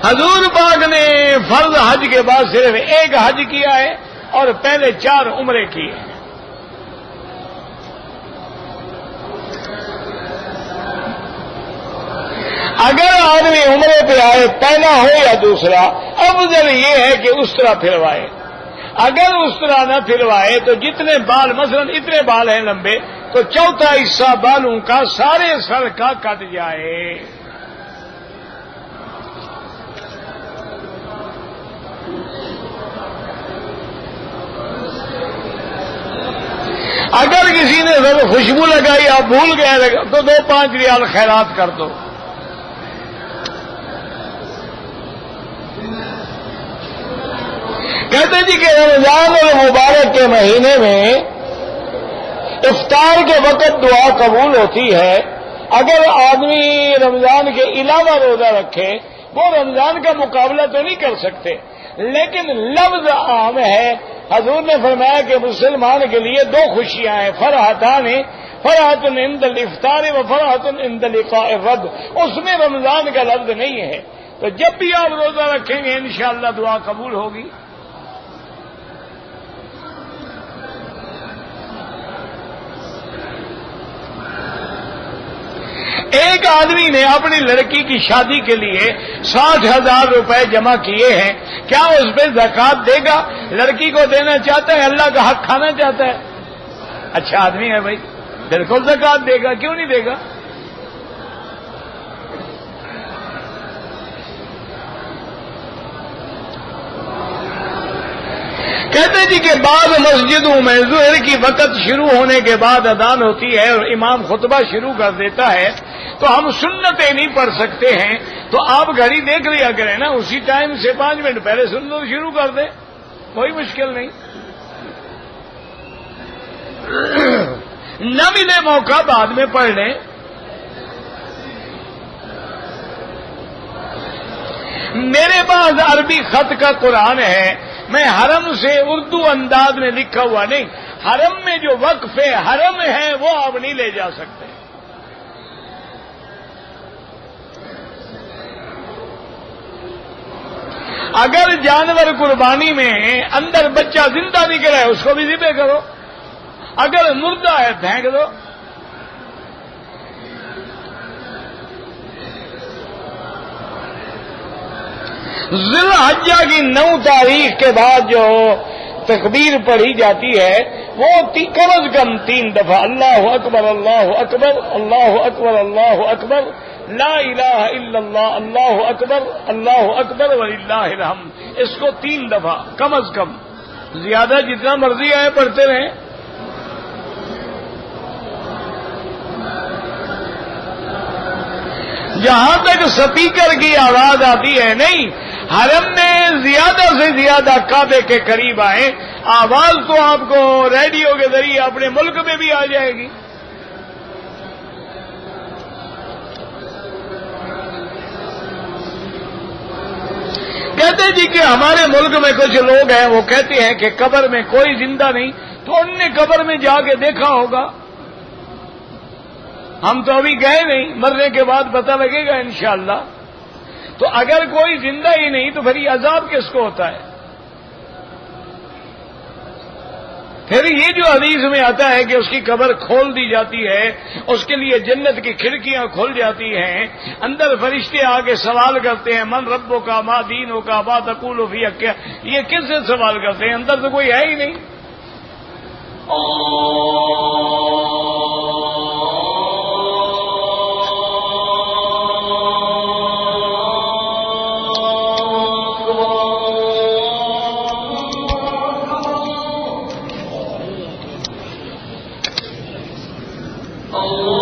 حضور پاک نے فرض حج کے بعد صرف ایک حج کیا ہے اور پہلے 4 عمرے کیے ہیں۔ اگر آدمی عمرے پہ آئے، پہلا ہو یا دوسرا، افضل یہ ہے کہ اس طرح پھروائے۔ اگر اس طرح نہ پھروائے تو جتنے بال، مثلا اتنے بال ہیں لمبے، تو چوتھا حصہ بالوں کا سارے سر کا کٹ جائے۔ اگر کسی نے خوشبو لگائی، آپ بھول گئے، تو 2-5 ریال خیرات کر دو۔ کہتے جی کہ رمضان المبارک کے مہینے میں افطار کے وقت دعا قبول ہوتی ہے۔ اگر آدمی رمضان کے علاوہ روزہ رکھے، وہ رمضان کا مقابلہ تو نہیں کر سکتے، لیکن لفظ عام ہے۔ حضور نے فرمایا کہ مسلمان کے لیے 2 خوشیاں ہیں، فرحتان، فرحت عند الافطار و فرحت عند لقاء الرب، اس میں رمضان کا لفظ نہیں ہے۔ تو جب بھی آپ روزہ رکھیں گے انشاءاللہ دعا قبول ہوگی۔ ایک آدمی نے اپنی لڑکی کی شادی کے لیے 60,000 روپے جمع کیے ہیں، کیا اس پہ زکوٰۃ دے گا؟ لڑکی کو دینا چاہتا ہے، اللہ کا حق کھانا چاہتا ہے، اچھا آدمی ہے بھائی، بالکل زکوٰۃ دے گا، کیوں نہیں دے گا؟ کہتے جی کہ بعض مسجدوں میں ظہر کی وقت شروع ہونے کے بعد اذان ہوتی ہے اور امام خطبہ شروع کر دیتا ہے، تو ہم سنتیں نہیں پڑھ سکتے ہیں، تو آپ گھڑی دیکھ لیا کریں نا، اسی ٹائم سے 5 منٹ پہلے سنت شروع کر دیں، کوئی مشکل نہیں۔ نہ ملے موقع بعد میں پڑھ لیں۔ میرے پاس عربی خط کا قرآن ہے، میں حرم سے اردو انداز میں لکھا ہوا نہیں، حرم میں جو وقف حرم ہے وہ آپ نہیں لے جا سکتے۔ اگر جانور قربانی میں اندر بچہ زندہ نکل رہا ہے، اس کو بھی ذبح کرو، اگر مردہ ہے پھینک دو۔ ذی الحجہ کی 9 تاریخ کے بعد جو تکبیر پڑھی جاتی ہے وہ کم از کم 3 دفعہ اللہ اکبر اللہ اکبر اللہ اکبر اللہ اکبر لا الہ الا اللہ اللہ اکبر وللہ الحمد، اس کو 3 دفعہ کم از کم، زیادہ جتنا مرضی آئے پڑھتے رہیں۔ جہاں تک سپیکر کی آواز آتی ہے، نہیں، حرم میں زیادہ سے زیادہ کعبے کے قریب آئیں، آواز تو آپ کو ریڈیو کے ذریعے اپنے ملک میں بھی آ جائے گی۔ کہتے جی کہ ہمارے ملک میں کچھ لوگ ہیں، وہ کہتے ہیں کہ قبر میں کوئی زندہ نہیں، تو انہوں نے قبر میں جا کے دیکھا ہوگا، ہم تو ابھی گئے نہیں، مرنے کے بعد پتہ لگے گا انشاءاللہ۔ تو اگر کوئی زندہ ہی نہیں تو پھر یہ عذاب کس کو ہوتا ہے؟ پھر یہ جو حدیث میں آتا ہے کہ اس کی قبر کھول دی جاتی ہے، اس کے لیے جنت کی کھڑکیاں کھل جاتی ہیں، اندر فرشتے آ کے سوال کرتے ہیں من ربوں کا ما دینوں کا ما تقول فی کیا، یہ کس سے سوال کرتے ہیں؟ اندر تو کوئی ہے ہی نہیں۔ اللہ